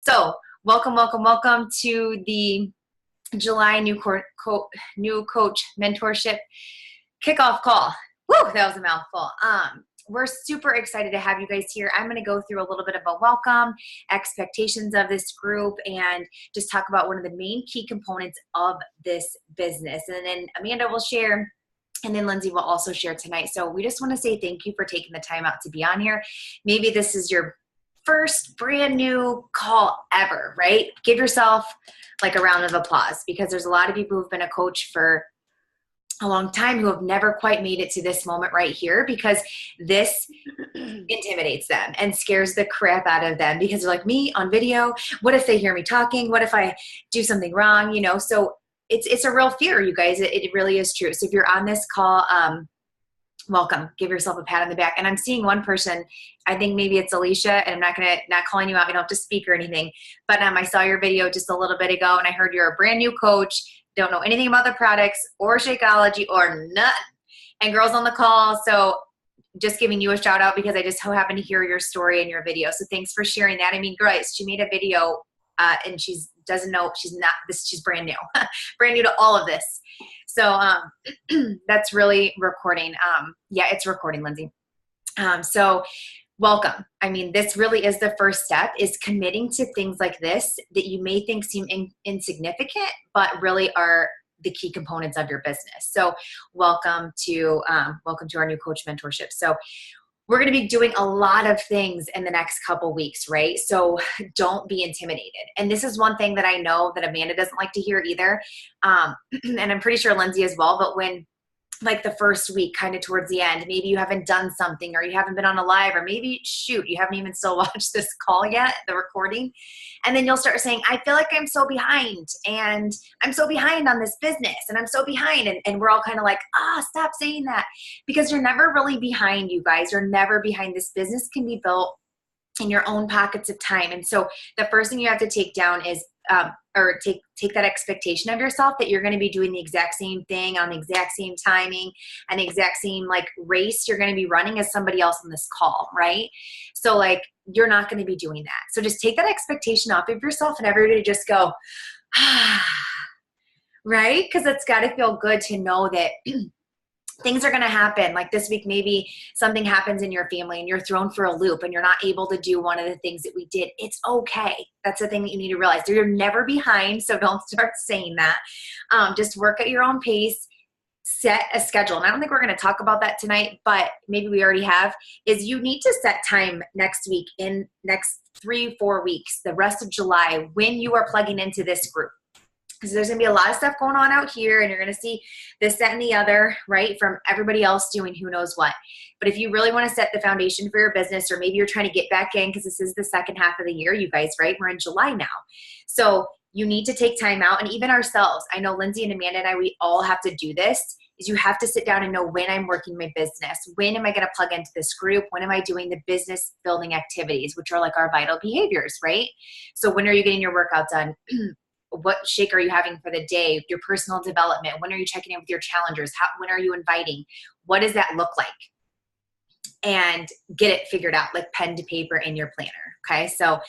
So welcome, welcome, welcome to the July new coach mentorship kickoff call. Woo, that was a mouthful. We're super excited to have you guys here. I'm going to go through a little bit of a welcome, expectations of this group, and just talk about one of the main key components of this business. And then Amanda will share, and then Lindsay will also share tonight. So we just want to say thank you for taking the time out to be on here. Maybe this is your first brand new call ever, right? Give yourself like a round of applause, because there's a lot of people who've been a coach for a long time who have never quite made it to this moment right here, because this intimidates them and scares the crap out of them, because they're like, me on video, what if they hear me talking? What if I do something wrong? You know, so it's a real fear, you guys. It really is true. So if you're on this call, welcome. Give yourself a pat on the back. And I'm seeing one person, I think maybe it's Alicia, and I'm not calling you out. You don't have to speak or anything, but I saw your video just a little bit ago, and I heard you're a brand new coach, don't know anything about the products or Shakeology or nothing. And girls on the call, so just giving you a shout out because I just so happen to hear your story in your video. So thanks for sharing that. I mean, guys, she made a video and doesn't know, she's brand new, brand new to all of this. So that's really recording. Yeah, it's recording, Lindsay. So welcome. I mean, this really is the first step, is committing to things like this that you may think seem insignificant, but really are the key components of your business. So welcome to our new coach mentorship. So we're going to be doing a lot of things in the next couple weeks, right? So don't be intimidated. And this is one thing that I know that Amanda doesn't like to hear either. And I'm pretty sure Lindsay as well. But when like the first week, kind of towards the end, maybe you haven't done something, or you haven't been on a live, or maybe you haven't even still watched this call yet, the recording. And then you'll start saying, I feel like I'm so behind, and I'm so behind on this business, and I'm so behind. And we're all kind of like, stop saying that, because you're never really behind, you guys. You're never behind. This business can be built in your own pockets of time. And so the first thing you have to take down is, or take that expectation of yourself that you're going to be doing the exact same thing on the exact same timing and the exact same like race you're going to be running as somebody else on this call, right? So like, you're not going to be doing that. So just take that expectation off of yourself, and everybody just go, right? Because it's got to feel good to know that things are going to happen. Like this week, maybe something happens in your family and you're thrown for a loop and you're not able to do one of the things that we did. It's okay. That's the thing that you need to realize. You're never behind, so don't start saying that. Just work at your own pace. Set a schedule. And I don't think we're going to talk about that tonight, but maybe we already have, is you need to set time next week, in next 3-4 weeks, the rest of July, when you are plugging into this group. Because there's going to be a lot of stuff going on out here, and you're going to see this, that, and the other, right, from everybody else doing who knows what. But if you really want to set the foundation for your business, or maybe you're trying to get back in because this is the second half of the year, you guys, right? We're in July now. So you need to take time out. And even ourselves, I know Lindsay and Amanda and I, we all have to do this, is you have to sit down and know when I'm working my business. When am I going to plug into this group? When am I doing the business building activities, which are like our vital behaviors, right? So when are you getting your workout done? What shake are you having for the day? Your personal development. When are you checking in with your challengers? When are you inviting? What does that look like? And get it figured out, like pen to paper in your planner. Okay. So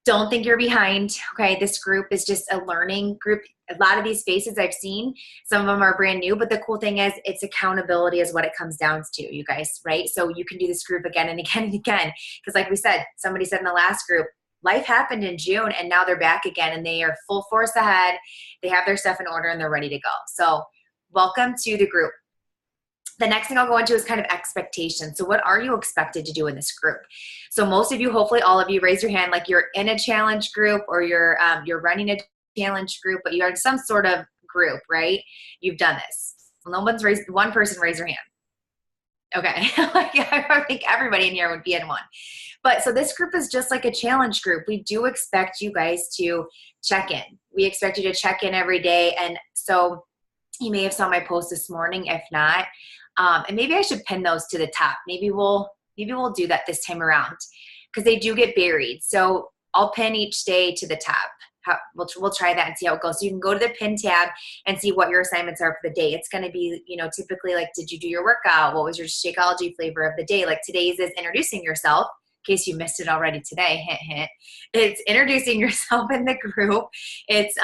don't think you're behind. Okay. This group is just a learning group. A lot of these faces I've seen, some of them are brand new, but the cool thing is it's accountability is what it comes down to, you guys, right? So you can do this group again and again and again. Because like we said, somebody said in the last group, life happened in June and now they're back again and they are full force ahead. They have their stuff in order and they're ready to go. So welcome to the group. The next thing I'll go into is kind of expectations. So what are you expected to do in this group? So most of you, hopefully all of you, raise your hand like you're in a challenge group, or you're running a challenge group, but you are in some sort of group, right? You've done this. Well, one person raise your hand. Okay. I think everybody in here would be in one. But so this group is just like a challenge group. We do expect you guys to check in. We expect you to check in every day. And so you may have saw my post this morning. If not, and maybe I should pin those to the top. Maybe we'll do that this time around, because they do get buried. So I'll pin each day to the top. We'll try that and see how it goes. So you can go to the pin tab and see what your assignments are for the day. It's going to be, typically like, did you do your workout? What was your Shakeology flavor of the day? Like today's is introducing yourself. case you missed it already today, hint, hint. It's introducing yourself in the group. It's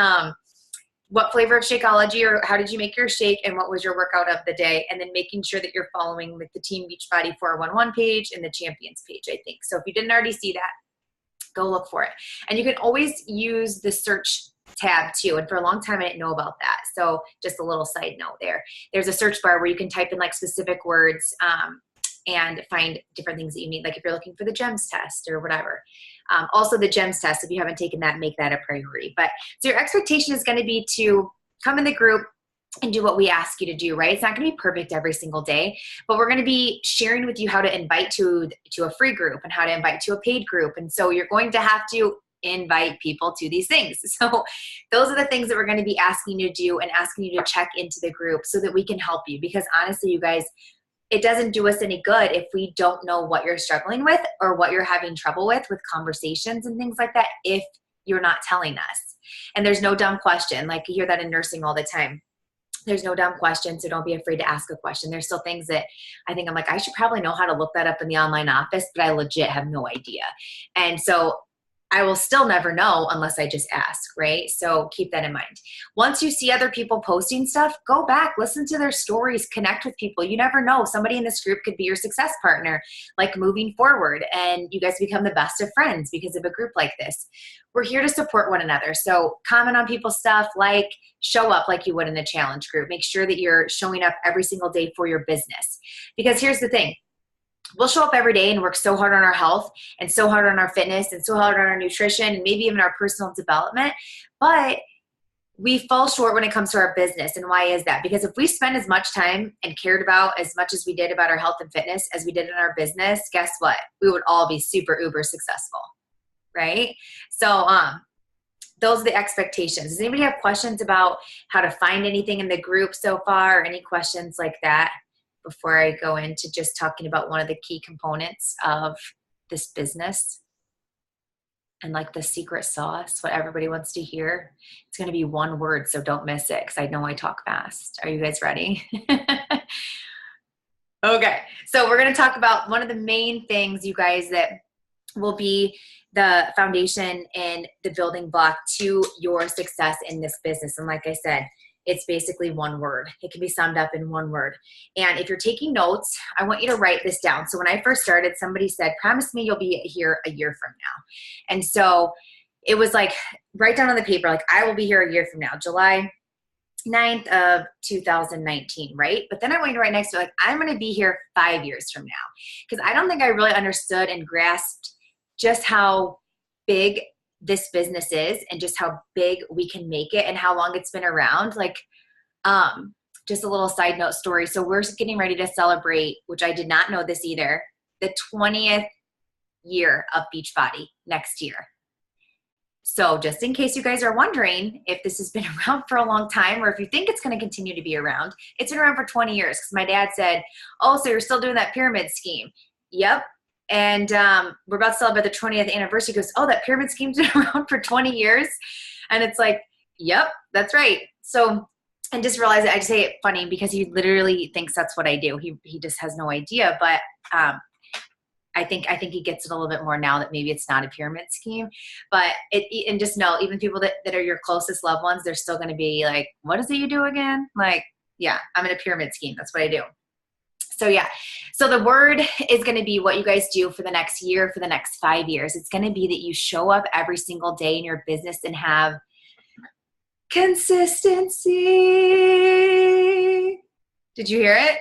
what flavor of Shakeology or how did you make your shake and what was your workout of the day, and then making sure that you're following like the Team Beachbody 411 page and the Champions page, I think. So if you didn't already see that, go look for it. And you can always use the search tab too. And for a long time, I didn't know about that. So just a little side note there. There's a search bar where you can type in like specific words and find different things that you need. Like if you're looking for the GEMS test or whatever. Also the GEMS test, if you haven't taken that, make that a priority. But so your expectation is going to be to come in the group and do what we ask you to do, right? It's not going to be perfect every single day, but we're going to be sharing with you how to invite to a free group and how to invite to a paid group. And so you're going to have to invite people to these things. So those are the things that we're going to be asking you to do and asking you to check into the group so that we can help you. Because honestly, you guys, it doesn't do us any good if we don't know what you're struggling with or what you're having trouble with conversations and things like that if you're not telling us. And there's no dumb question. Like you hear that in nursing all the time. There's no dumb question, so don't be afraid to ask a question. There's still things that I think I'm like, I should probably know how to look that up in the online office, but I legit have no idea. And so I will still never know unless I just ask, right? So keep that in mind. Once you see other people posting stuff, go back, listen to their stories, connect with people. You never know. Somebody in this group could be your success partner, like moving forward, and you guys become the best of friends because of a group like this. We're here to support one another. So comment on people's stuff, like, show up like you would in a challenge group. Make sure that you're showing up every single day for your business. Because here's the thing. We'll show up every day and work so hard on our health and so hard on our fitness and so hard on our nutrition and maybe even our personal development, but we fall short when it comes to our business. And why is that? Because if we spend as much time and cared about as much as we did about our health and fitness as we did in our business, guess what? We would all be super uber successful, right? So those are the expectations. Does anybody have questions about how to find anything in the group so far, or any questions like that before I go into just talking about one of the key components of this business and like the secret sauce, what everybody wants to hear? It's going to be one word, so don't miss it because I know I talk fast. Are you guys ready? Okay, so we're going to talk about one of the main things, you guys, that will be the foundation and the building block to your success in this business. And like I said, it's basically one word. It can be summed up in one word. And if you're taking notes, I want you to write this down. So when I first started, somebody said, promise me you'll be here a year from now. And so it was like, write down on the paper, like, I will be here a year from now, July 9th of 2019, right? But then I want you to write next to it, like, I'm going to be here 5 years from now. Because I don't think I really understood and grasped just how big this business is and just how big we can make it and how long it's been around. Like, just a little side note story. So we're getting ready to celebrate, which I did not know this either, the 20th year of Beachbody next year. So just in case you guys are wondering if this has been around for a long time or if you think it's going to continue to be around, it's been around for 20 years. Because my dad said, oh, so you're still doing that pyramid scheme? Yep. And we're about to celebrate the 20th anniversary. He goes, oh, that pyramid scheme's been around for 20 years. And it's like, yep, that's right. So, and just realize that I just say it funny because he literally thinks that's what I do. He just has no idea. But I think he gets it a little bit more now that maybe it's not a pyramid scheme. But and just know, even people that are your closest loved ones, they're still going to be like, what is it you do again? Like, yeah, I'm in a pyramid scheme. That's what I do. So yeah, so the word is going to be what you guys do for the next year, for the next 5 years. It's going to be that you show up every single day in your business and have consistency. Did you hear it?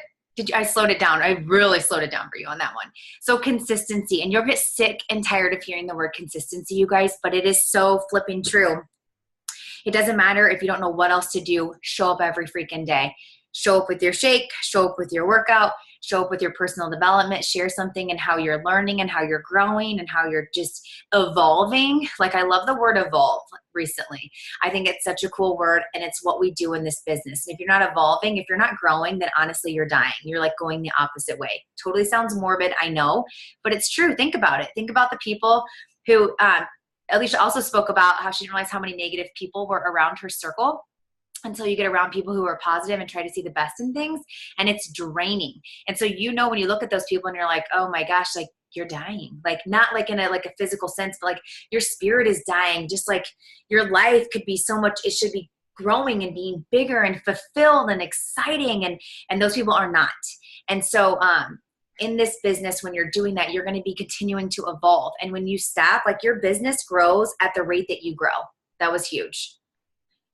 I slowed it down. I really slowed it down for you on that one. So consistency, and you'll get sick and tired of hearing the word consistency, you guys, but it is so flipping true. It doesn't matter if you don't know what else to do. Show up every freaking day. Show up with your shake, show up with your workout, show up with your personal development, share something and how you're learning and how you're growing and how you're just evolving. Like, I love the word evolve recently. I think it's such a cool word, and it's what we do in this business. And if you're not evolving, if you're not growing, then honestly, you're dying. You're like going the opposite way. Totally sounds morbid, I know, but it's true. Think about it. Think about the people who, Alicia also spoke about how she didn't realize how many negative people were around her circle until you get around people who are positive and try to see the best in things, and it's draining. And so, when you look at those people and you're like, oh my gosh, like, you're dying. Like not like in a physical sense, but like your spirit is dying. Just like your life could be so much, it should be growing and being bigger and fulfilled and exciting. And those people are not. And so, in this business, when you're doing that, you're going to be continuing to evolve. And when you stop, like your business grows at the rate that you grow. That was huge.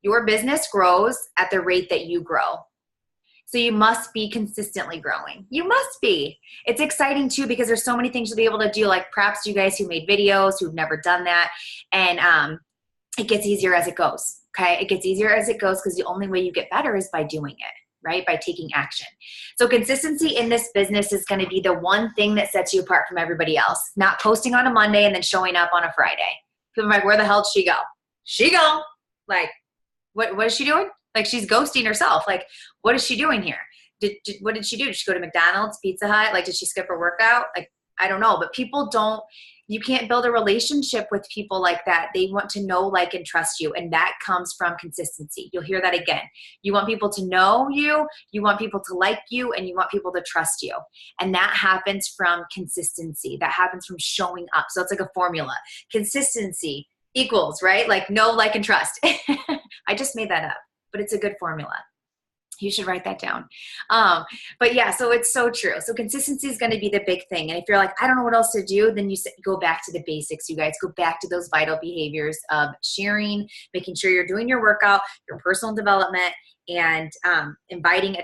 Your business grows at the rate that you grow. So you must be consistently growing. You must be. It's exciting too, because there's so many things you'll be able to do, like props to you guys who made videos, who've never done that. And it gets easier as it goes. Okay. It gets easier as it goes because the only way you get better is by doing it. Right? By taking action. So consistency in this business is going to be the one thing that sets you apart from everybody else. Not posting on a Monday and then showing up on a Friday. People are like, where the hell did she go? She go. Like, what is she doing? Like, she's ghosting herself. Like, what is she doing here? What did she do? Did she go to McDonald's, Pizza Hut? Like, did she skip her workout? Like, I don't know. But people don't, you can't build a relationship with people like that. They want to know, like, and trust you. And that comes from consistency. You'll hear that again. You want people to know you want people to like you, and you want people to trust you. And that happens from consistency. That happens from showing up. So it's like a formula. Consistency equals, right? Like know, like, and trust. I just made that up, but it's a good formula. You should write that down. But yeah, so it's so true. So consistency is going to be the big thing. And if you're like, I don't know what else to do, then you go back to the basics, you guys. Go back to those vital behaviors of sharing, making sure you're doing your workout, your personal development, and inviting,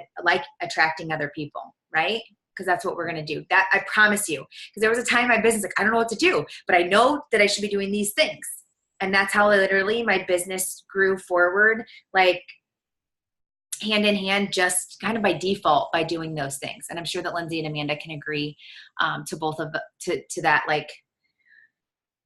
attracting other people, right? Because that's what we're going to do. That I promise you. Because there was a time in my business, like, I don't know what to do, but I know that I should be doing these things. And that's how literally my business grew forward, like, hand in hand, just kind of by default, by doing those things. And I'm sure that Lindsay and Amanda can agree to both of to that. Like,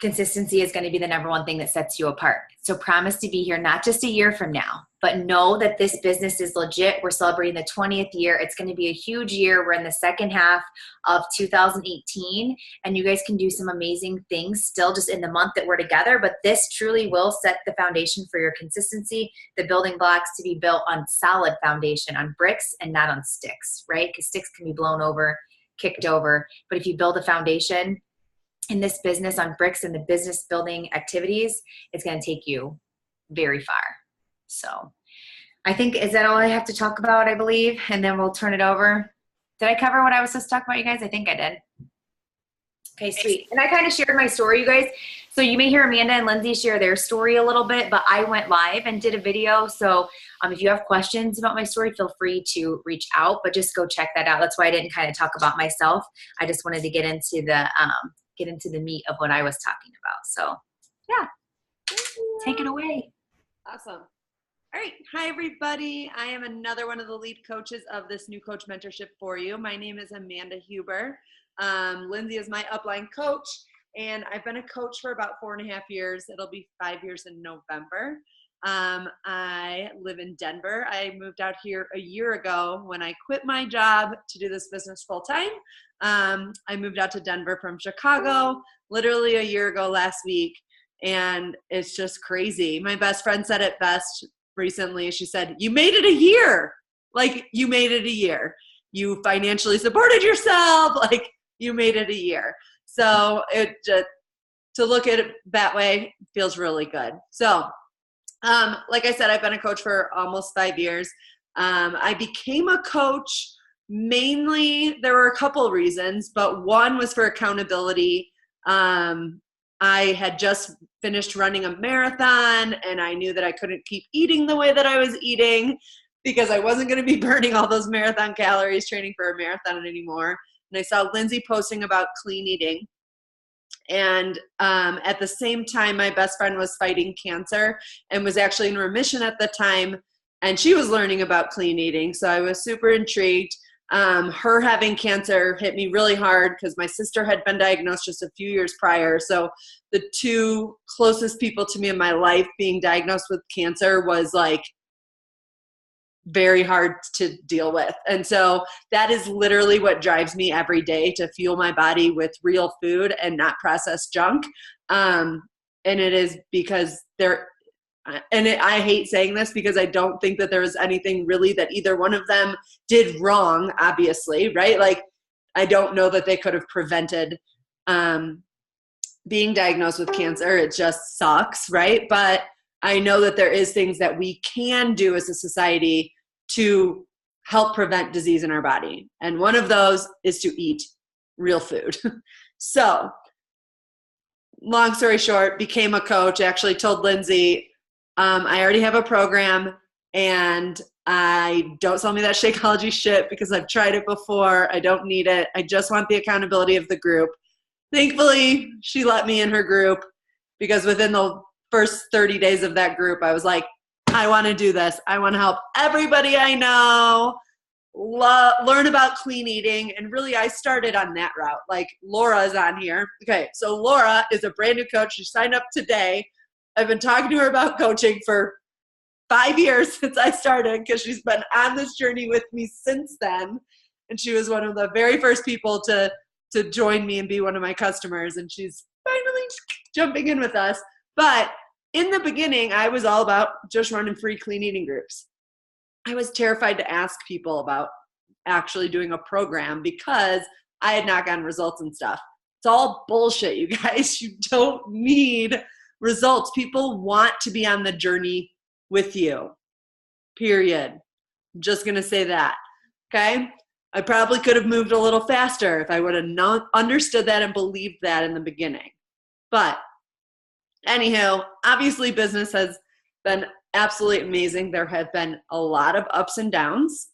consistency is going to be the number one thing that sets you apart. So promise to be here not just a year from now, but know that this business is legit. We're celebrating the 20th year. It's going to be a huge year. We're in the second half of 2018, and you guys can do some amazing things still just in the month that we're together. But this truly will set the foundation for your consistency, the building blocks to be built on solid foundation, on bricks and not on sticks, right? Because sticks can be blown over, kicked over. But if you build a foundation in this business on bricks and the business building activities, it's going to take you very far. So I think, is that all I have to talk about, I believe? And then we'll turn it over. Did I cover what I was supposed to talk about, you guys? I think I did. Okay, sweet. And I kind of shared my story, you guys. So you may hear Amanda and Lindsay share their story a little bit, but I went live and did a video. So if you have questions about my story, feel free to reach out, but just go check that out. That's why I didn't kind of talk about myself. I just wanted to get into the meat of what I was talking about. So yeah, take it away. Awesome. All right. Hi, everybody. I am another one of the lead coaches of this new coach mentorship for you. My name is Amanda Huber. Lindsay is my upline coach, and I've been a coach for about 4.5 years. It'll be 5 years in November. I live in Denver. I moved out here a year ago when I quit my job to do this business full time. I moved out to Denver from Chicago literally a year ago last week, and it's just crazy. My best friend said it best recently. She said, "You made it a year. Like, you made it a year. You financially supported yourself. Like, you made it a year." So it just, to look at it that way feels really good. So like I said, I've been a coach for almost 5 years. I became a coach mainly, there were a couple of reasons, but one was for accountability. I had just finished running a marathon, and I knew that I couldn't keep eating the way that I was eating because I wasn't going to be burning all those marathon calories training for a marathon anymore. And I saw Lindsay posting about clean eating. And at the same time, my best friend was fighting cancer and was actually in remission at the time, and she was learning about clean eating. So I was super intrigued. Her having cancer hit me really hard because my sister had been diagnosed just a few years prior. So the two closest people to me in my life being diagnosed with cancer was like very hard to deal with. And so that is literally what drives me every day, to fuel my body with real food and not processed junk. And it is because I hate saying this because I don't think that there was anything really that either one of them did wrong, obviously, right? Like, I don't know that they could have prevented being diagnosed with cancer, it just sucks, right? But I know that there is things that we can do as a society to help prevent disease in our body. And one of those is to eat real food. So long story short, became a coach, actually told Lindsay, I already have a program and I don't sell me that Shakeology shit because I've tried it before. I don't need it. I just want the accountability of the group. Thankfully, she let me in her group because within the first 30 days of that group, I was like, I want to do this. I want to help everybody I know learn about clean eating. And really, I started on that route. Like Laura is on here. Okay, so Laura is a brand new coach. She signed up today. I've been talking to her about coaching for 5 years since I started because she's been on this journey with me since then. And she was one of the very first people to join me and be one of my customers. And she's finally jumping in with us. But in the beginning, I was all about just running free clean eating groups. I was terrified to ask people about actually doing a program because I had not gotten results and stuff. It's all bullshit, you guys. You don't need results. People want to be on the journey with you, period. I'm just going to say that, okay? I probably could have moved a little faster if I would have understood that and believed that in the beginning. But anywho, obviously business has been absolutely amazing. There have been a lot of ups and downs,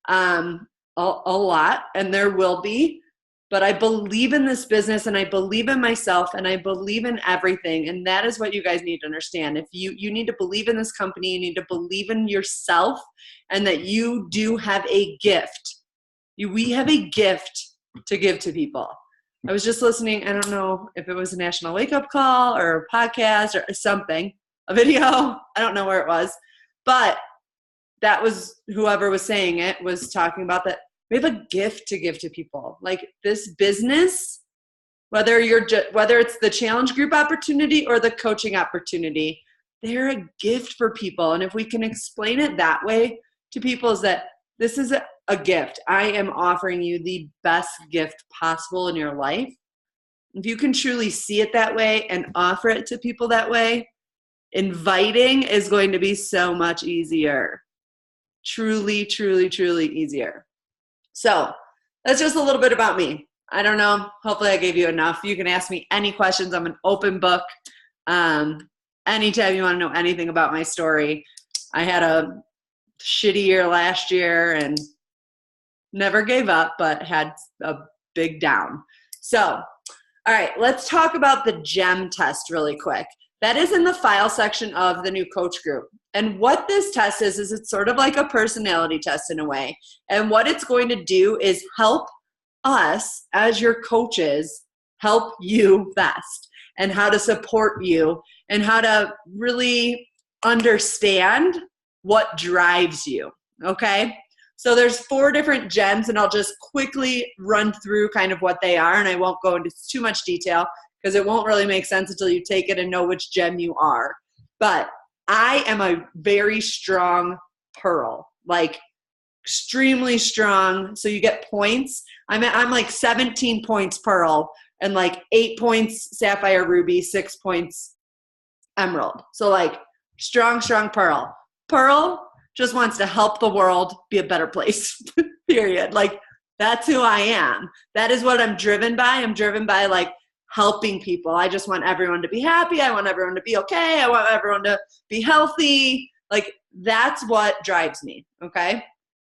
a lot, and there will be. But I believe in this business and I believe in myself and I believe in everything. And that is what you guys need to understand. If you need to believe in this company, you need to believe in yourself and that you do have a gift. We have a gift to give to people. I was just listening, I don't know if it was a National Wake Up Call or a podcast or something, a video, I don't know where it was, but that was whoever was saying it was talking about that we have a gift to give to people. Like this business, whether it's the challenge group opportunity or the coaching opportunity, they're a gift for people. And if we can explain it that way to people, is that this is a gift. I am offering you the best gift possible in your life. If you can truly see it that way and offer it to people that way, inviting is going to be so much easier. Truly, truly, truly easier. So that's just a little bit about me. I don't know. Hopefully I gave you enough. You can ask me any questions. I'm an open book. Anytime you want to know anything about my story. I had a shitty year last year and never gave up, but had a big down. So, all right, let's talk about the GEM test really quick. That is in the file section of the new coach group. And what this test is it's sort of like a personality test in a way. And what it's going to do is help us as your coaches help you best and how to support you and how to really understand what drives you, okay? So there's 4 different GEMs, and I'll just quickly run through kind of what they are, and I won't go into too much detail because it won't really make sense until you take it and know which GEM you are. But I am a very strong pearl, like extremely strong. So you get points. I'm like 17 points pearl and like 8 points sapphire ruby, 6 points emerald. So like strong pearl. Pearl just wants to help the world be a better place, period. Like that's who I am. That is what I'm driven by. I'm driven by like helping people. I just want everyone to be happy. I want everyone to be okay. I want everyone to be healthy. Like that's what drives me. Okay.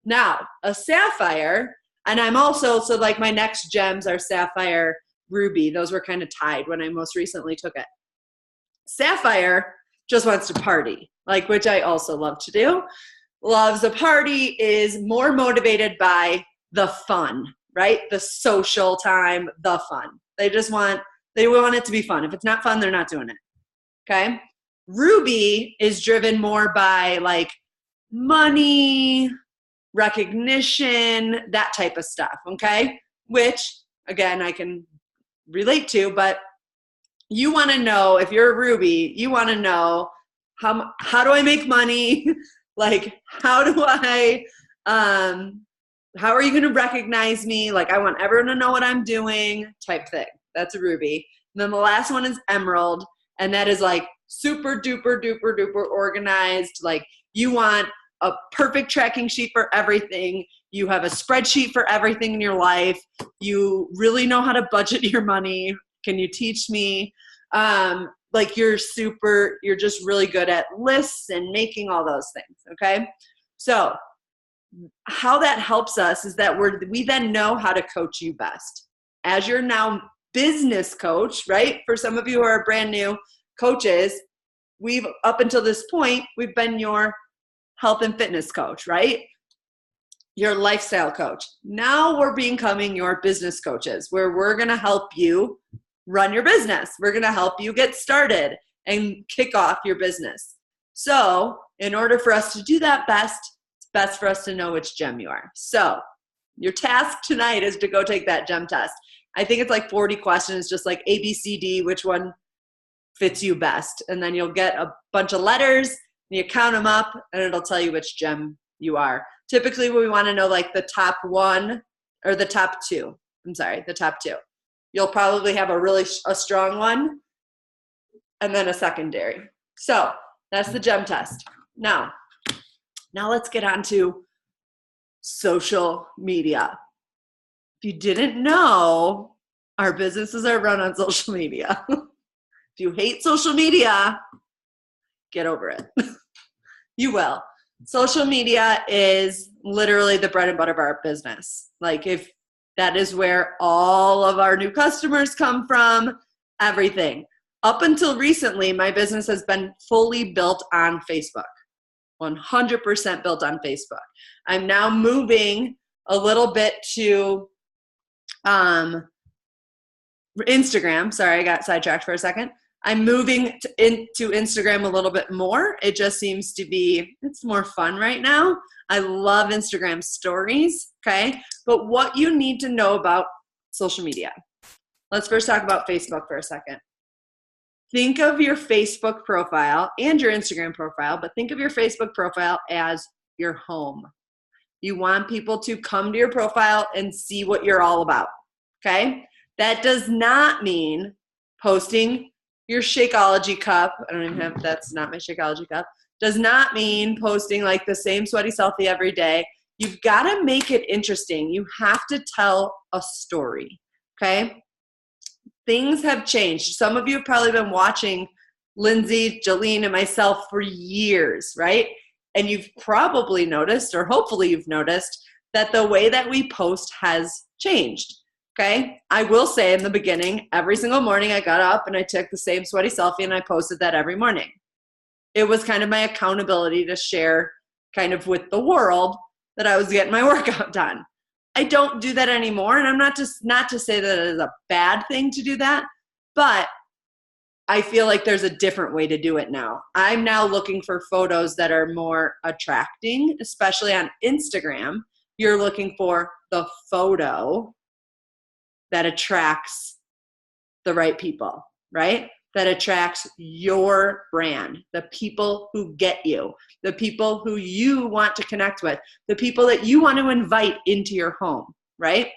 Now a sapphire, and I'm also, so like my next gems are sapphire, ruby. Those were kind of tied when I most recently took it. Sapphire just wants to party, like, which I also love to do. Loves a party, is more motivated by the fun, right? The social time, the fun. They want it to be fun. If it's not fun, they're not doing it. Okay. Ruby is driven more by like money, recognition, that type of stuff. Okay. Which again, I can relate to, but you want to know, if you're a Ruby, you want to know how do I make money? Like, how are you going to recognize me? Like, I want everyone to know what I'm doing type thing. That's a ruby. And then the last one is emerald. And that is like super duper duper duper organized. Like you want a perfect tracking sheet for everything. You have a spreadsheet for everything in your life. You really know how to budget your money. Can you teach me? Like you're just really good at lists and making all those things. Okay. So how that helps us is that we then know how to coach you best. As you're now business coach, right? For some of you who are brand new coaches, up until this point, we've been your health and fitness coach, right? Your lifestyle coach. Now we're becoming your business coaches, where we're going to help you run your business. We're going to help you get started and kick off your business. So in order for us to do that best, it's best for us to know which gem you are. So your task tonight is to go take that gem test. I think it's like 40 questions, just like A, B, C, D, which one fits you best. And then you'll get a bunch of letters and you count them up and it'll tell you which gem you are. Typically we want to know like the top one or the top two. The top two. You'll probably have a strong one and then a secondary. So that's the gem test. Now let's get on to social media. If you didn't know, our businesses are run on social media. If you hate social media, get over it. You will. Social media is literally the bread and butter of our business. Like if that is where all of our new customers come from, everything. Up until recently, my business has been fully built on Facebook. 100% built on Facebook. I'm now moving a little bit to Instagram. Sorry, I got sidetracked for a second. I'm moving into Instagram a little bit more. It just seems to be, it's more fun right now. I love Instagram stories, okay? But what you need to know about social media. Let's first talk about Facebook for a second. Think of your Facebook profile and your Instagram profile, but think of your Facebook profile as your home. You want people to come to your profile and see what you're all about, okay? That does not mean posting your Shakeology cup. I don't even have, that's not my Shakeology cup. Does not mean posting like the same sweaty selfie every day. You've got to make it interesting. You have to tell a story, okay? Things have changed. Some of you have probably been watching Lindsay, Jolene, and myself for years, right? And you've probably noticed, or hopefully you've noticed, that the way that we post has changed. Okay, I will say in the beginning, every single morning I got up and I took the same sweaty selfie and I posted that every morning. It was kind of my accountability to share kind of with the world that I was getting my workout done. I don't do that anymore, and I'm not to say that it is a bad thing to do that, but I feel like there's a different way to do it now. I'm now looking for photos that are more attracting, especially on Instagram. You're looking for the photo that attracts the right people, right? That attracts your brand, the people who get you, the people who you want to connect with, the people that you want to invite into your home, right?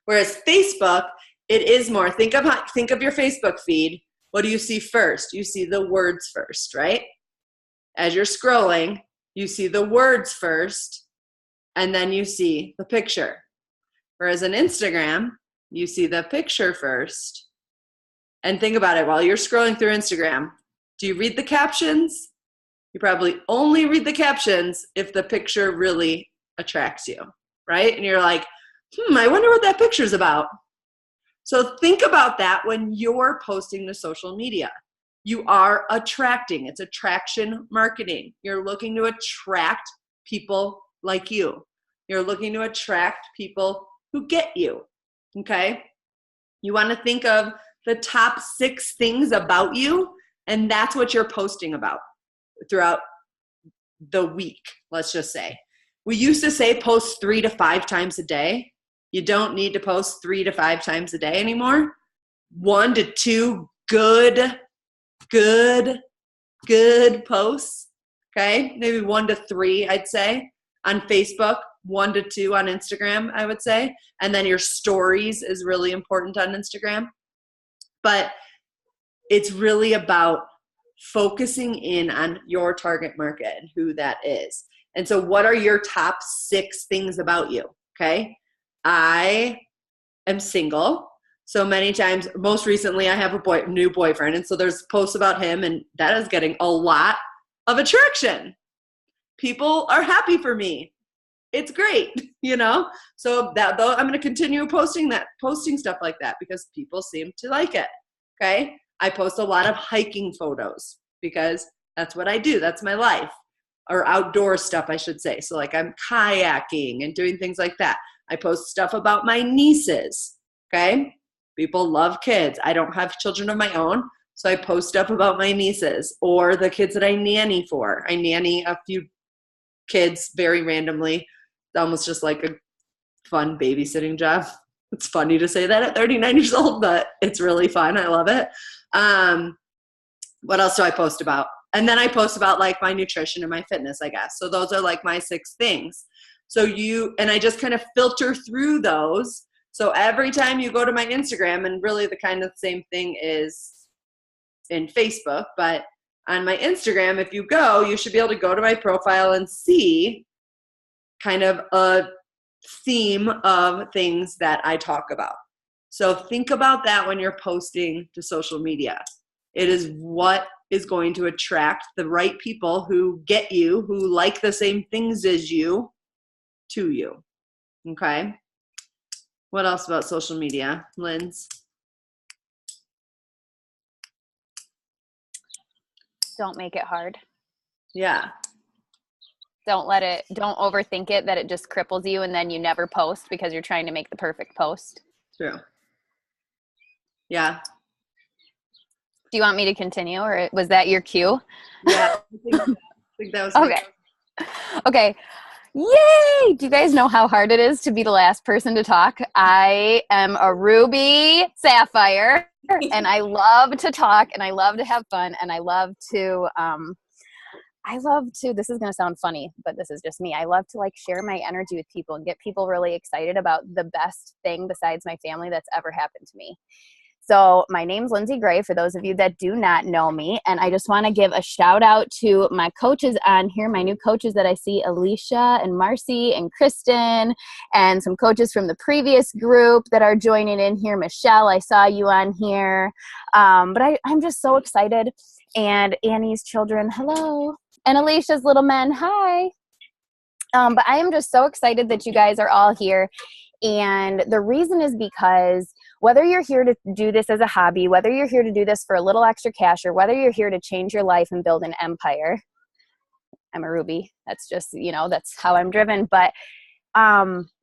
Whereas Facebook, it is more, think of your Facebook feed. What do you see first? You see the words first, right? As you're scrolling, you see the words first, and then you see the picture. Whereas on Instagram, you see the picture first. And think about it, while you're scrolling through Instagram, do you read the captions? You probably only read the captions if the picture really attracts you, right? And you're like, I wonder what that picture's about. So think about that when you're posting to social media. You are attracting. It's attraction marketing. You're looking to attract people like you. You're looking to attract people who get you, okay? You want to think of the top 6 things about you, and that's what you're posting about throughout the week, let's just say. We used to say post 3 to 5 times a day. You don't need to post 3 to 5 times a day anymore. 1 to 2 good posts, okay? Maybe 1 to 3, I'd say, on Facebook. 1 to 2 on Instagram, I would say. And then your stories is really important on Instagram. But it's really about focusing in on your target market and who that is. And so what are your top 6 things about you? Okay. I am single. So many times, most recently, I have a new boyfriend. And so there's posts about him, and that is getting a lot of attraction. People are happy for me. It's great, you know? So that, though, I'm going to continue posting stuff like that because people seem to like it. Okay. I post a lot of hiking photos because that's what I do. That's my life. Or outdoor stuff, I should say. So like I'm kayaking and doing things like that. I post stuff about my nieces. Okay. People love kids. I don't have children of my own. So I post stuff about my nieces or the kids that I nanny for. I nanny a few kids very randomly. It's almost just like a fun babysitting job. It's funny to say that at 39 years old, but it's really fun. I love it. What else do I post about? And then I post about like my nutrition and my fitness, I guess. So those are like my 6 things. So and I just kind of filter through those. So every time you go to my Instagram, and really the kind of same thing is in Facebook, but on my Instagram, if you go, you should be able to go to my profile and see kind of a theme of things that I talk about. So think about that when you're posting to social media. It is what is going to attract the right people who get you, who like the same things as you, to you. Okay? What else about social media, Linz? Don't make it hard. Yeah. Don't overthink it, that it just cripples you and then you never post because you're trying to make the perfect post. True. Yeah. Do you want me to continue, or was that your cue? Yeah, I think that was okay. Okay. Yay! Do you guys know how hard it is to be the last person to talk? I am a Ruby Sapphire, and I love to talk, and I love to have fun, and I love to, this is going to sound funny, but this is just me. I love to like share my energy with people and get people really excited about the best thing besides my family that's ever happened to me. So my name's Lindsay Gray, for those of you that do not know me. And I just want to give a shout out to my coaches on here, my new coaches that I see, Alicia and Marcy and Kristen, and some coaches from the previous group that are joining in here. Michelle, I saw you on here. But I'm just so excited. And Annie's children, hello. And Alicia's little men, hi. But I am just so excited that you guys are all here. And the reason is because whether you're here to do this as a hobby, whether you're here to do this for a little extra cash, or whether you're here to change your life and build an empire, I'm a Ruby. That's just, that's how I'm driven. But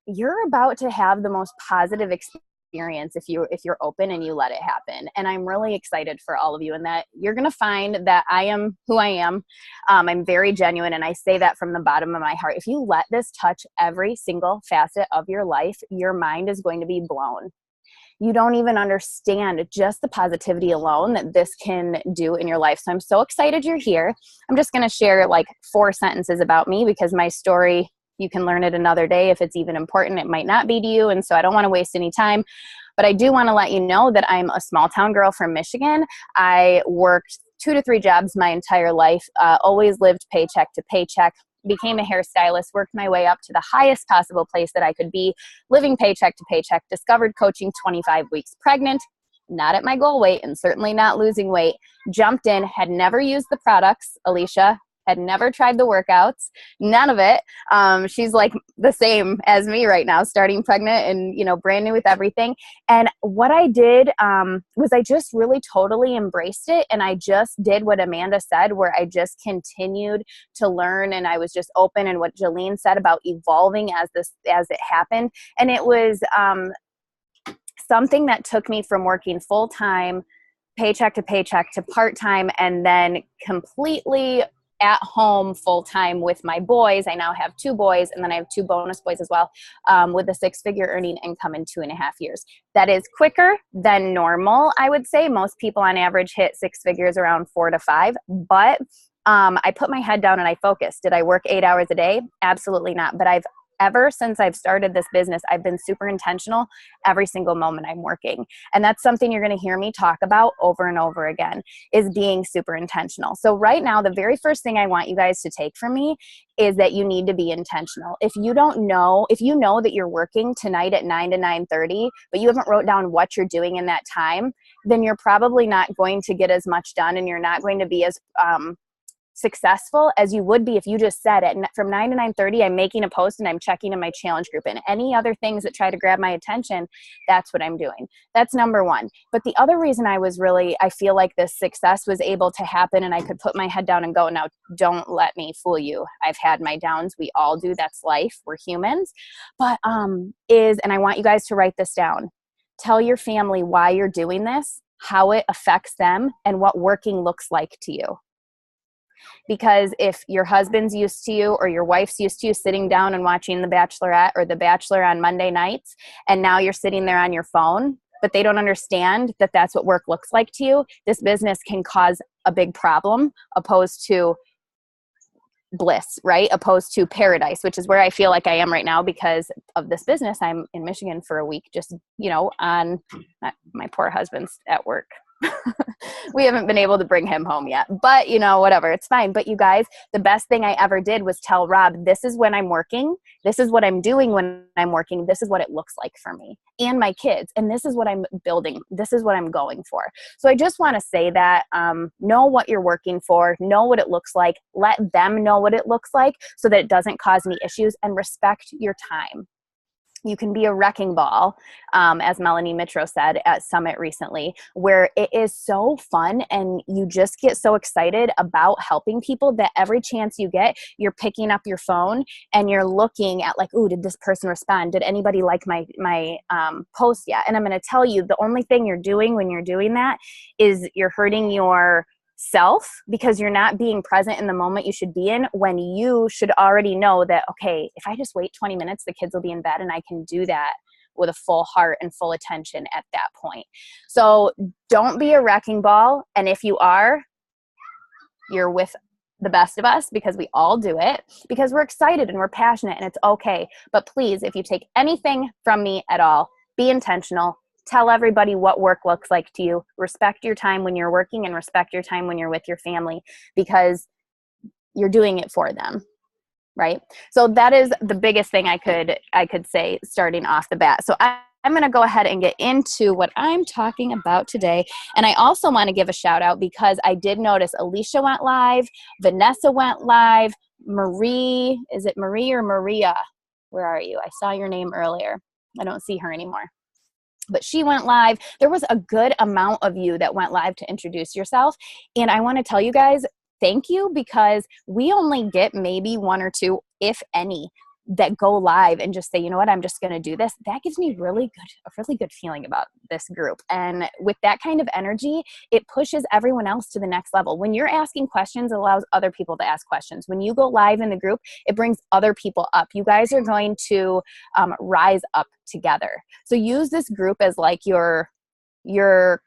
you're about to have the most positive experience if you're open and you let it happen. And I'm really excited for all of you, and that you're going to find that I am who I am. I'm very genuine, and I say that from the bottom of my heart. If you let this touch every single facet of your life, your mind is going to be blown. You don't even understand just the positivity alone that this can do in your life. So I'm so excited you're here. I'm just going to share like 4 sentences about me, because my story, you can learn it another day if it's even important. It might not be to you. And so I don't want to waste any time. But I do want to let you know that I'm a small town girl from Michigan. I worked 2 to 3 jobs my entire life, always lived paycheck to paycheck. Became a hairstylist, worked my way up to the highest possible place that I could be, living paycheck to paycheck, discovered coaching 25 weeks pregnant, not at my goal weight and certainly not losing weight, jumped in, had never used the products, Alicia, had never tried the workouts, none of it. She's like the same as me right now, starting pregnant and, brand new with everything. And what I did was I just really totally embraced it. And I just did what Amanda said, where I just continued to learn, and I was just open, and what Jolene said about evolving as it happened. And it was something that took me from working full-time, paycheck to paycheck, to part-time, and then completely at home full-time with my boys. I now have 2 boys, and then I have 2 bonus boys as well, with a 6-figure earning income in 2.5 years. That is quicker than normal, I would say. Most people on average hit 6 figures around 4 to 5, but I put my head down and I focused. Did I work 8 hours a day? Absolutely not. But I've ever since I've started this business, I've been super intentional every single moment I'm working. And that's something you're going to hear me talk about over and over again, is being super intentional. So right now, the very first thing I want you guys to take from me is that you need to be intentional. If you know that you're working tonight at 9 to 9:30, but you haven't wrote down what you're doing in that time, then you're probably not going to get as much done, and you're not going to be as successful as you would be if you just said it. From 9 to 9:30, I'm making a post and I'm checking in my challenge group, and any other things that try to grab my attention, that's what I'm doing. That's number one. But the other reason I feel like this success was able to happen and I could put my head down and go, now don't let me fool you. I've had my downs. We all do. That's life. We're humans. But and I want you guys to write this down. Tell your family why you're doing this, how it affects them, and what working looks like to you. Because if your husband's used to you or your wife's used to you sitting down and watching The Bachelorette or The Bachelor on Monday nights, and now you're sitting there on your phone, but they don't understand that that's what work looks like to you, this business can cause a big problem opposed to bliss, right? Opposed to paradise, which is where I feel like I am right now because of this business. I'm in Michigan for a week, just, on my poor husband's at work. We haven't been able to bring him home yet, but whatever, it's fine. But you guys, the best thing I ever did was tell Rob, this is when I'm working. This is what I'm doing when I'm working. This is what it looks like for me and my kids. And this is what I'm building. This is what I'm going for. So I just want to say that, know what you're working for, know what it looks like, let them know what it looks like so that it doesn't cause any issues, and respect your time. You can be a wrecking ball, as Melanie Mitro said at Summit recently, where it is so fun and you just get so excited about helping people that every chance you get, you're picking up your phone and you're looking at like, ooh, did this person respond? Did anybody like my post yet? And I'm going to tell you, the only thing you're doing when you're doing that is you're hurting your self, because you're not being present in the moment you should be in, when you should already know that, okay, if I just wait 20 minutes, the kids will be in bed, and I can do that with a full heart and full attention at that point. So don't be a wrecking ball. And if you are, you're with the best of us, because we all do it, because we're excited and we're passionate, and it's okay. But please, if you take anything from me at all, be intentional. Tell everybody what work looks like to you. Respect your time when you're working, and respect your time when you're with your family, because you're doing it for them, right? So that is the biggest thing I could say starting off the bat. So I'm going to go ahead and get into what I'm talking about today. And I also want to give a shout out, because I did notice Alicia went live, Vanessa went live, Marie, is it Marie or Maria? Where are you? I saw your name earlier. I don't see her anymore. But she went live. There was a good amount of you that went live to introduce yourself. And I want to tell you guys, thank you, because we only get maybe one or two, if any, that go live and just say, you know what, I'm just going to do this. That gives me a really good feeling about this group. And with that kind of energy, it pushes everyone else to the next level. When you're asking questions, it allows other people to ask questions. When you go live in the group, it brings other people up. You guys are going to rise up together. So use this group as like your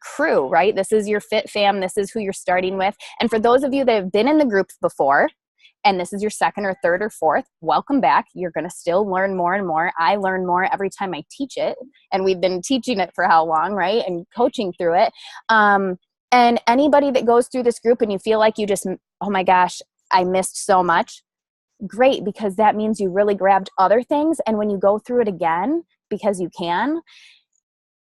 crew, right? This is your fit fam. This is who you're starting with. And for those of you that have been in the groups before, and this is your second or third or fourth, welcome back. You're going to still learn more and more. I learn more every time I teach it. And we've been teaching it for how long, right? And coaching through it. And anybody that goes through this group and you feel like you just, oh my gosh, I missed so much. Great, because that means you really grabbed other things. And when you go through it again, because you can,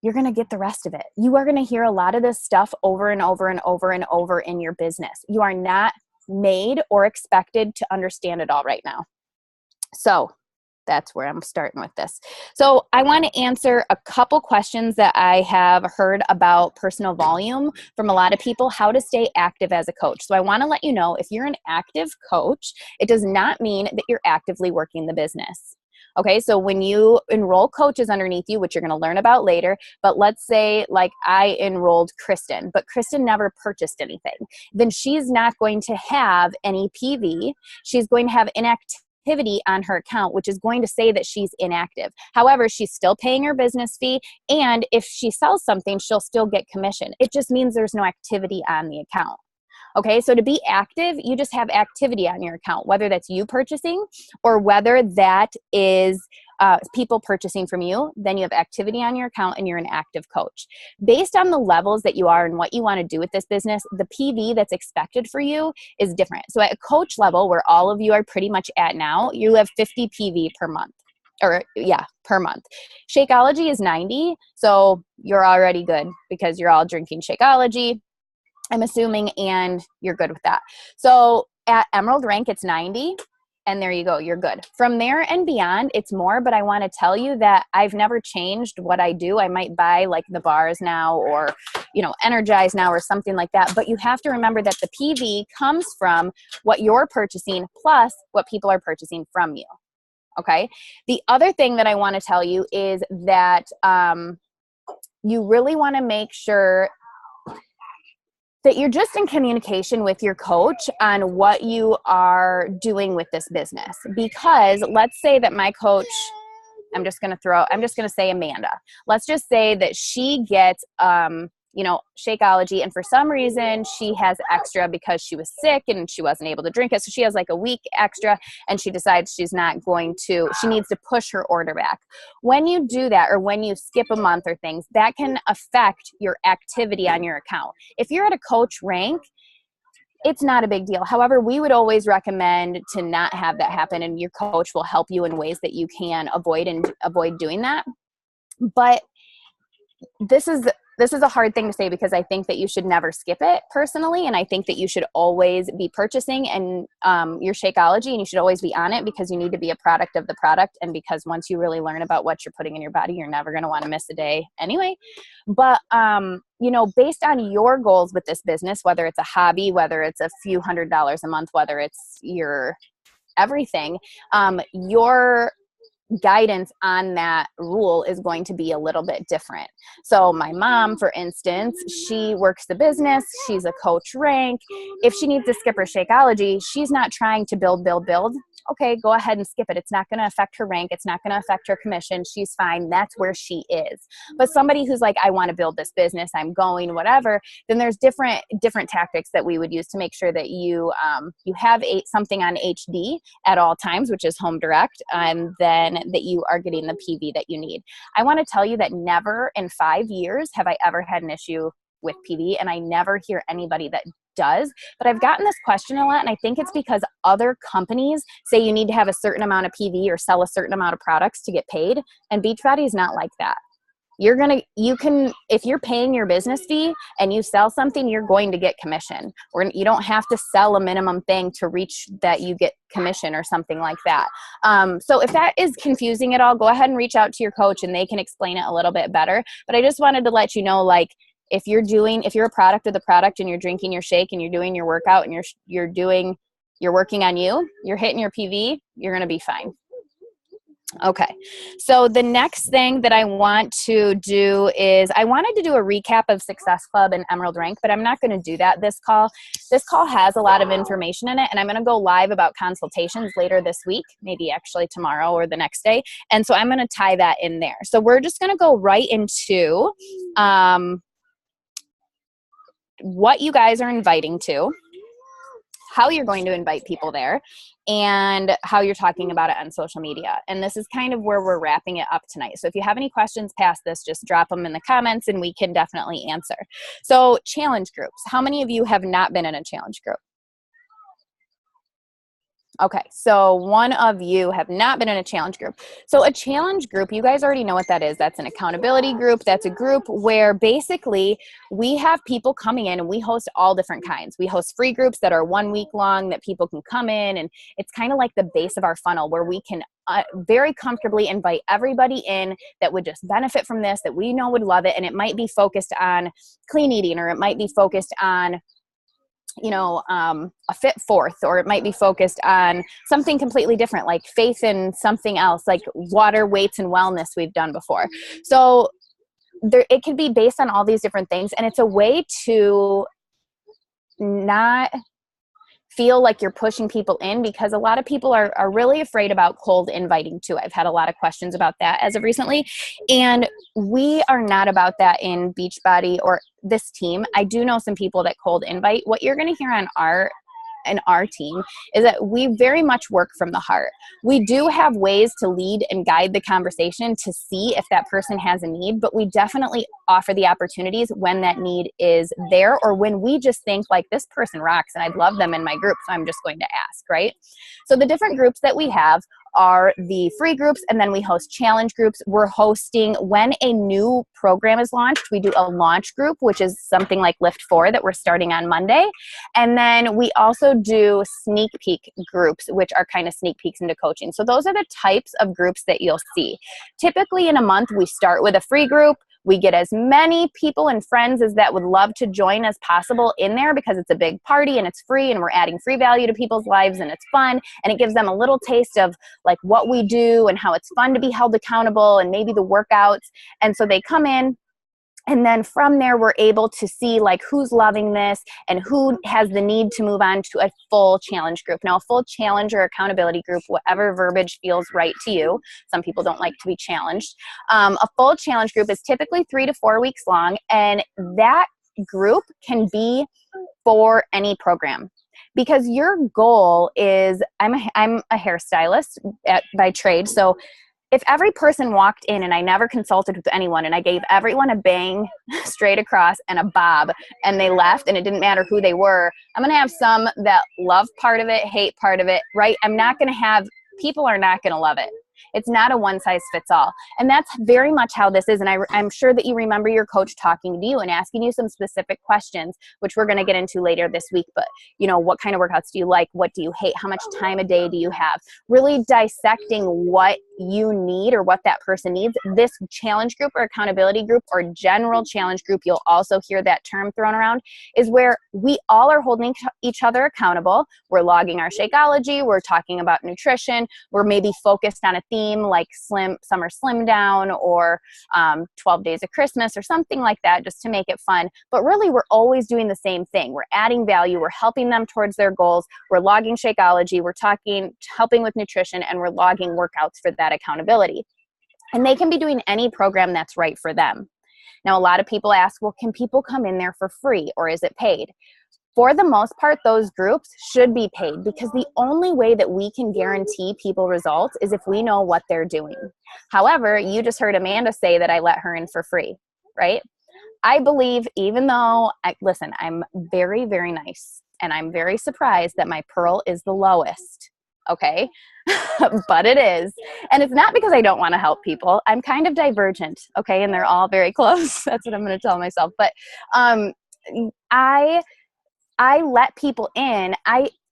you're going to get the rest of it. You are going to hear a lot of this stuff over and over and over and over in your business. You are not made or expected to understand it all right now. So that's where I'm starting with this. So I want to answer a couple questions that I have heard about personal volume from a lot of people, how to stay active as a coach. So I want to let you know, if you're an active coach, it does not mean that you're actively working the business. Okay, so when you enroll coaches underneath you, which you're going to learn about later, but let's say like I enrolled Kristen, but Kristen never purchased anything, then she's not going to have any PV. She's going to have inactivity on her account, which is going to say that she's inactive. However, she's still paying her business fee, and if she sells something, she'll still get commission. It just means there's no activity on the account. Okay, so to be active, you just have activity on your account, whether that's you purchasing or whether that is people purchasing from you. Then you have activity on your account and you're an active coach. Based on the levels that you are and what you want to do with this business, the PV that's expected for you is different. So at a coach level, where all of you are pretty much at now, you have 50 PV per month. Or yeah, per month. Shakeology is 90, so you're already good because you're all drinking Shakeology, I'm assuming, and you're good with that. So at Emerald rank, it's 90, and there you go, you're good. From there and beyond, it's more, but I want to tell you that I've never changed what I do. I might buy like the bars now or, Energize now or something like that, but you have to remember that the PV comes from what you're purchasing plus what people are purchasing from you. Okay. The other thing that I want to tell you is that you really want to make sure that you're just in communication with your coach on what you are doing with this business. Because let's say that my coach, I'm just going to say Amanda. Let's just say that she gets, Shakeology, and for some reason she has extra because she was sick and she wasn't able to drink it. So she has like a week extra and she decides she needs to push her order back. When you do that, or when you skip a month or things, that can affect your activity on your account. If you're at a coach rank, it's not a big deal. However, we would always recommend to not have that happen, and your coach will help you in ways that you can avoid doing that. But this is a hard thing to say because I think that you should never skip it personally. And I think that you should always be purchasing and your Shakeology, and you should always be on it because you need to be a product of the product. And because once you really learn about what you're putting in your body, you're never going to want to miss a day anyway. But, based on your goals with this business, whether it's a hobby, whether it's a few $100s a month, whether it's your everything, your guidance on that rule is going to be a little bit different. So my mom, for instance, she works the business. She's a coach rank. If she needs to skip her Shakeology, she's not trying to build. Okay, go ahead and skip it. It's not going to affect her rank. It's not going to affect her commission. She's fine. That's where she is. But somebody who's like, I want to build this business, I'm going, whatever, then there's different tactics that we would use to make sure that you have something on HD at all times, which is home direct, and then that you are getting the PV that you need. I want to tell you that never in 5 years have I ever had an issue with PV, and I never hear anybody that does. But I've gotten this question a lot, and I think it's because other companies say you need to have a certain amount of PV or sell a certain amount of products to get paid, and Beachbody is not like that. If you're paying your business fee and you sell something, you're going to get commission. Or you don't have to sell a minimum thing to reach that you get commission or something like that. So if that is confusing at all, go ahead and reach out to your coach and they can explain it a little bit better. But I just wanted to let you know, like, if you're a product of the product and you're drinking your shake and you're doing your workout and you're working on you're hitting your PV, you're going to be fine. Okay. So the next thing that I want to do is I wanted to do a recap of Success Club and Emerald Rank, but I'm not going to do that this call. This call has a lot of information in it, and I'm going to go live about consultations later this week, maybe actually tomorrow or the next day. And so I'm going to tie that in there. So we're just going to go right into what you guys are inviting to, how you're going to invite people there, and how you're talking about it on social media. And this is kind of where we're wrapping it up tonight. So if you have any questions past this, just drop them in the comments and we can definitely answer. So challenge groups. How many of you have not been in a challenge group? Okay, so one of you have not been in a challenge group. So a challenge group, you guys already know what that is. That's an accountability group. That's a group where basically we have people coming in and we host all different kinds. We host free groups that are 1 week long that people can come in, and it's kind of like the base of our funnel where we can very comfortably invite everybody in that would just benefit from this, that we know would love it. And it might be focused on clean eating, or it might be focused on a fit fourth, or it might be focused on something completely different, like faith in something else, like water, weights, and wellness we've done before. So it could be based on all these different things. And it's a way to not feel like you're pushing people in, because a lot of people are really afraid about cold inviting too. I've had a lot of questions about that as of recently. And we are not about that in Beachbody or this team. I do know some people that cold invite. What you're going to hear on our team is that we very much work from the heart. We do have ways to lead and guide the conversation to see if that person has a need, but we definitely offer the opportunities when that need is there, or when we just think like, this person rocks and I'd love them in my group, so I'm just going to ask, right? So the different groups that we have are the free groups, and then we host challenge groups. We're hosting, when a new program is launched, we do a launch group, which is something like Lift 4 that we're starting on Monday. And then we also do sneak peek groups, which are kind of sneak peeks into coaching. So those are the types of groups that you'll see. Typically in a month, we start with a free group. We get as many people and friends as that would love to join as possible in there, because it's a big party and it's free and we're adding free value to people's lives and it's fun, and it gives them a little taste of like what we do and how it's fun to be held accountable and maybe the workouts. And so they come in, and then from there, we're able to see like who's loving this and who has the need to move on to a full challenge group. Now, a full challenge or accountability group, whatever verbiage feels right to you. Some people don't like to be challenged. A full challenge group is typically 3 to 4 weeks long, and that group can be for any program. Because your goal is, I'm a hairstylist by trade, so if every person walked in and I never consulted with anyone and I gave everyone a bang straight across and a bob and they left and it didn't matter who they were, I'm going to have some that love part of it, hate part of it, right? I'm not going to have, people are not going to love it. It's not a one size fits all. And that's very much how this is. And I'm sure that you remember your coach talking to you and asking you some specific questions, which we're going to get into later this week. But, you know, what kind of workouts do you like? What do you hate? How much time a day do you have? Really dissecting what you need or what that person needs. This challenge group or accountability group or general challenge group, you'll also hear that term thrown around, is where we all are holding each other accountable. We're logging our Shakeology. We're talking about nutrition. We're maybe focused on a theme like summer slim down or 12 days of Christmas or something like that, just to make it fun. But really, we're always doing the same thing. We're adding value. We're helping them towards their goals. We're logging Shakeology. We're helping with nutrition, and we're logging workouts for that accountability. And they can be doing any program that's right for them. Now, a lot of people ask, well, can people come in there for free or is it paid? For the most part, those groups should be paid, because the only way that we can guarantee people results is if we know what they're doing. However, you just heard Amanda say that I let her in for free, right? I believe, even though, listen, I'm very, very nice, and I'm very surprised that my pearl is the lowest, okay? But it is. And it's not because I don't want to help people. I'm kind of divergent, okay? And they're all very close. That's what I'm going to tell myself. But I let people in.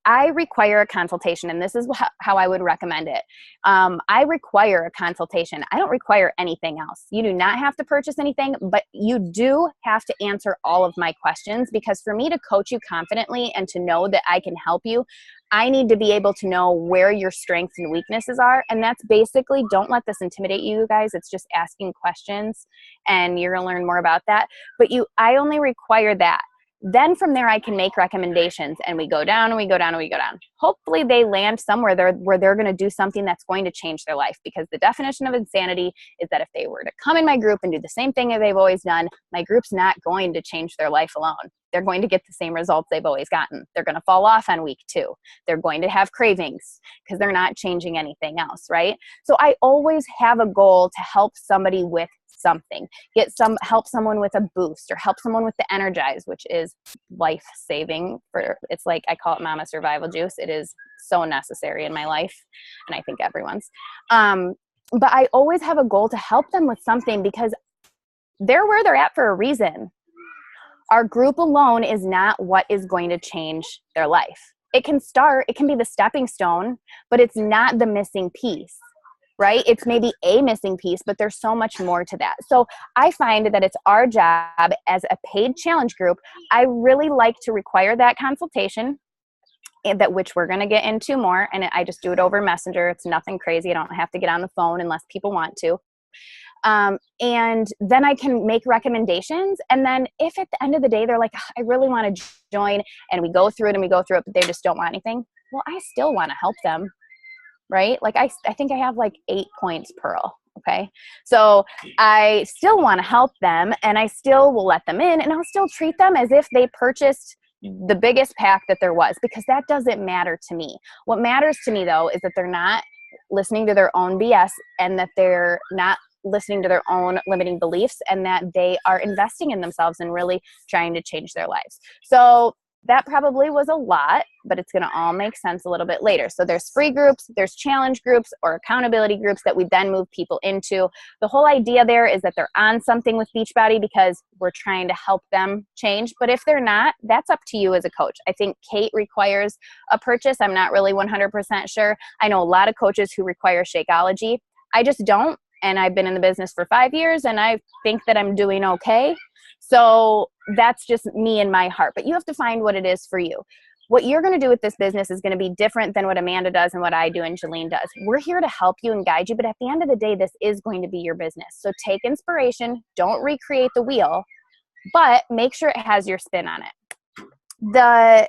I require a consultation, and this is how I would recommend it. I require a consultation. I don't require anything else. You do not have to purchase anything, but you do have to answer all of my questions, because for me to coach you confidently and to know that I can help you, I need to be able to know where your strengths and weaknesses are. And that's basically, don't let this intimidate you guys. It's just asking questions, and you're going to learn more about that. But I only require that. Then from there, I can make recommendations, and we go down and we go down and we go down. Hopefully they land somewhere where they're going to do something that's going to change their life, because the definition of insanity is that if they were to come in my group and do the same thing that they've always done, my group's not going to change their life alone. They're going to get the same results they've always gotten. They're going to fall off on week 2. They're going to have cravings because they're not changing anything else, right? So I always have a goal to help somebody with something, help someone with a boost, or help someone with the energize, which is life-saving. It's like, I call it mama survival juice. It is so necessary in my life, and I think everyone's. But I always have a goal to help them with something, because they're where they're at for a reason. Our group alone is not what is going to change their life. It can be the stepping stone, but it's not the missing piece. Right? It's maybe a missing piece, but there's so much more to that. So I find that it's our job as a paid challenge group. I really like to require that consultation, which we're going to get into more. And I just do it over Messenger. It's nothing crazy. I don't have to get on the phone unless people want to. And then I can make recommendations. And then if at the end of the day, they're like, I really want to join, and we go through it and we go through it, but they just don't want anything. Well, I still want to help them, right? Like I think I have like 8 points, Pearl. Okay. So I still want to help them, and I still will let them in, and I'll still treat them as if they purchased the biggest pack that there was, because that doesn't matter to me. What matters to me though is that they're not listening to their own BS, and that they're not listening to their own limiting beliefs, and that they are investing in themselves and really trying to change their lives. So that probably was a lot, but it's going to all make sense a little bit later. So there's free groups, there's challenge groups or accountability groups that we then move people into. The whole idea there is that they're on something with Beachbody because we're trying to help them change. But if they're not, that's up to you as a coach. I think Kate requires a purchase. I'm not really 100% sure. I know a lot of coaches who require Shakeology. I just don't. And I've been in the business for 5 years, and I think that I'm doing okay. So that's just me and my heart. But you have to find what it is for you. What you're going to do with this business is going to be different than what Amanda does and what I do and Jolene does. We're here to help you and guide you, but at the end of the day, this is going to be your business. So take inspiration. Don't recreate the wheel, but make sure it has your spin on it.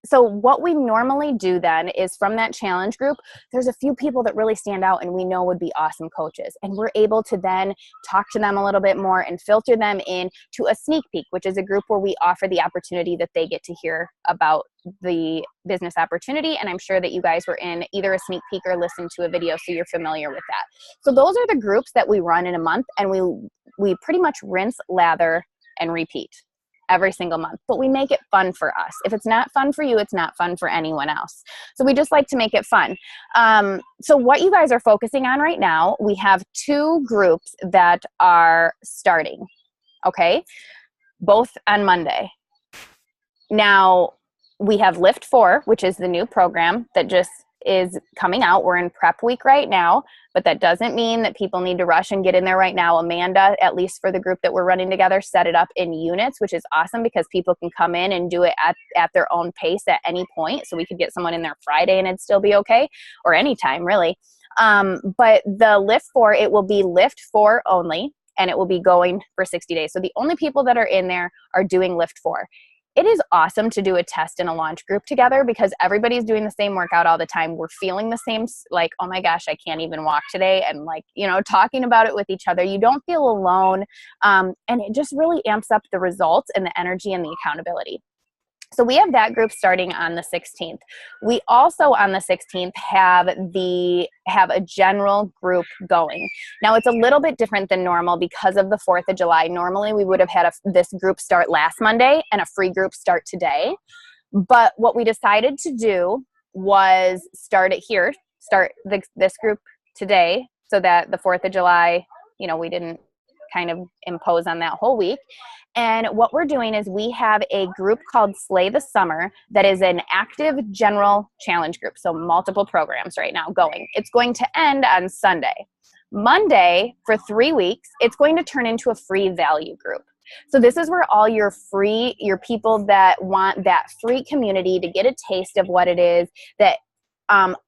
So what we normally do then is, from that challenge group, there's a few people that really stand out and we know would be awesome coaches. And we're able to then talk to them a little bit more and filter them in to a sneak peek, which is a group where we offer the opportunity that they get to hear about the business opportunity. And I'm sure that you guys were in either a sneak peek or listened to a video, so you're familiar with that. So those are the groups that we run in a month, and we pretty much rinse, lather, and repeat every single month, but we make it fun for us. If it's not fun for you, it's not fun for anyone else. So we just like to make it fun. So what you guys are focusing on right now, we have 2 groups that are starting, okay? Both on Monday. Now, we have Lift 4, which is the new program that just is coming out. We're in prep week right now, but that doesn't mean that people need to rush and get in there right now. Amanda, at least for the group that we're running together, set it up in units, which is awesome because people can come in and do it at their own pace at any point. So we could get someone in there Friday and it'd still be okay, or anytime really. But the Lift 4, it will be Lift 4 only, and it will be going for 60 days. So the only people that are in there are doing Lift 4. It is awesome to do a test and a launch group together because everybody's doing the same workout all the time. We're feeling the same, like, oh my gosh, I can't even walk today. And like, talking about it with each other. You don't feel alone. And it just really amps up the results and the energy and the accountability. So we have that group starting on the 16th. We also on the 16th have a general group going. Now it's a little bit different than normal because of the 4th of July. Normally we would have had this group start last Monday and a free group start today. But what we decided to do was start this group today so that the 4th of July, we didn't kind of impose on that whole week. And what we're doing is we have a group called Slay the Summer that is an active general challenge group. So multiple programs right now going. It's going to end on Sunday. Monday, for 3 weeks, it's going to turn into a free value group. So this is where all your people that want that free community to get a taste of what it is that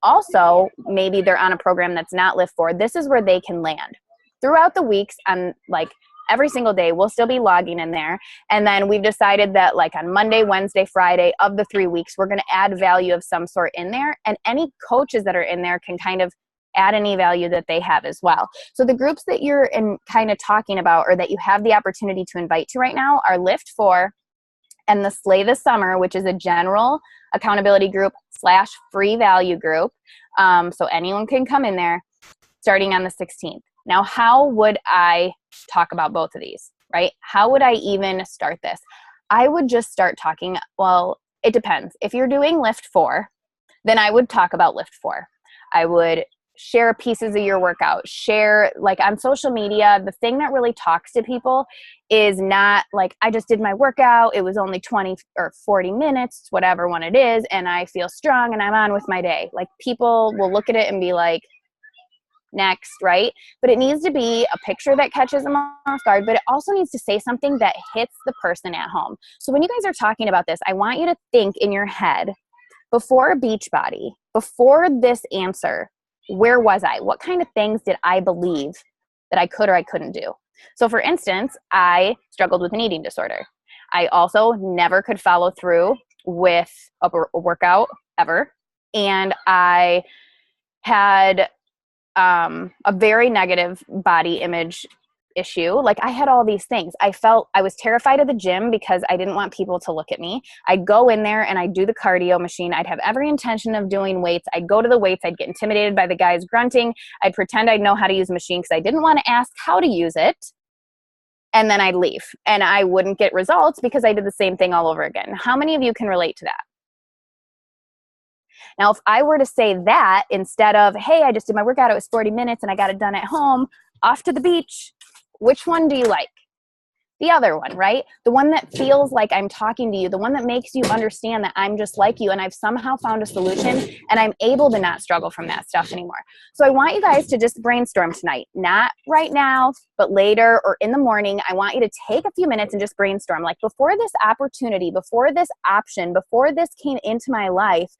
also maybe they're on a program that's not Lift 4. This is where they can land. Throughout the weeks, on every single day, we'll still be logging in there. And then we've decided that on Monday, Wednesday, Friday of the 3 weeks, we're going to add value of some sort in there. And any coaches that are in there can kind of add any value that they have as well. So the groups that you're kind of talking about, or that you have the opportunity to invite to right now, are Lift 4 and the Slay the Summer, which is a general accountability group / free value group. So anyone can come in there starting on the 16th. Now, how would I talk about both of these, right? How would I even start this? I would just start talking, well, it depends. If you're doing Lift 4, then I would talk about Lift 4. I would share pieces of your workout, share on social media. The thing that really talks to people is not I just did my workout. It was only 20 or 40 minutes, whatever one it is. And I feel strong and I'm on with my day. People will look at it and be like, next, right? But it needs to be a picture that catches them off guard, but it also needs to say something that hits the person at home. So when you guys are talking about this, I want you to think in your head, before Beachbody, before this answer, where was I? What kind of things did I believe that I could or I couldn't do. So for instance, I struggled with an eating disorder. I also never could follow through with a workout ever. And I had a very negative body image issue. Like I had all these things. I was terrified of the gym because I didn't want people to look at me. I'd go in there and I'd do the cardio machine. I'd have every intention of doing weights. I'd go to the weights. I'd get intimidated by the guys grunting. I'd pretend I'd know how to use the machine because I didn't want to ask how to use it. And then I'd leave and I wouldn't get results because I did the same thing all over again. How many of you can relate to that? Now, if I were to say that instead of, hey, I just did my workout, it was 40 minutes and I got it done at home, off to the beach, which one do you like? The other one, right? The one that feels like I'm talking to you, the one that makes you understand that I'm just like you and I've somehow found a solution and I'm able to not struggle from that stuff anymore. So I want you guys to just brainstorm tonight, not right now, but later or in the morning. I want you to take a few minutes and just brainstorm. Like before this opportunity, before this option, before this came into my life,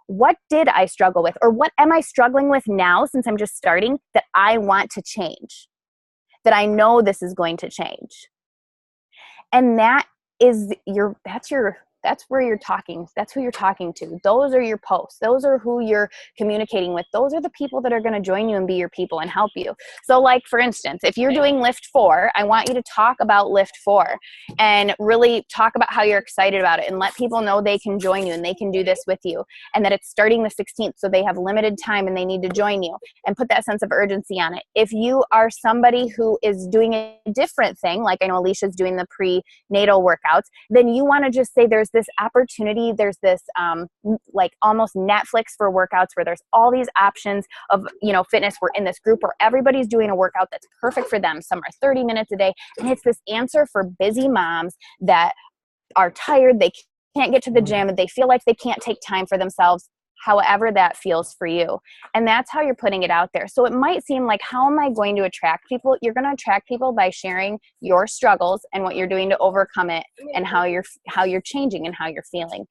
what did I struggle with? Or what am I struggling with now since I'm just starting that I want to change? That I know this is going to change. And that's where you're talking. That's who you're talking to. Those are your posts. Those are who you're communicating with. Those are the people that are going to join you and be your people and help you. So like, for instance, if you're doing Lift 4, I want you to talk about Lift 4 and really talk about how you're excited about it and let people know they can join you and they can do this with you and that it's starting the 16th. So they have limited time and they need to join you and put that sense of urgency on it. If you are somebody who is doing a different thing, like I know Alicia's doing the prenatal workouts, then you want to just say there's this opportunity, there's this like almost Netflix for workouts where there's all these options of, fitness. We're in this group where everybody's doing a workout that's perfect for them. Some are 30 minutes a day. And it's this answer for busy moms that are tired. They can't get to the gym and they feel like they can't take time for themselves, however that feels for you. And that's how you're putting it out there. So it might seem like, how am I going to attract people? You're going to attract people by sharing your struggles and what you're doing to overcome it and how you're changing and how you're feeling.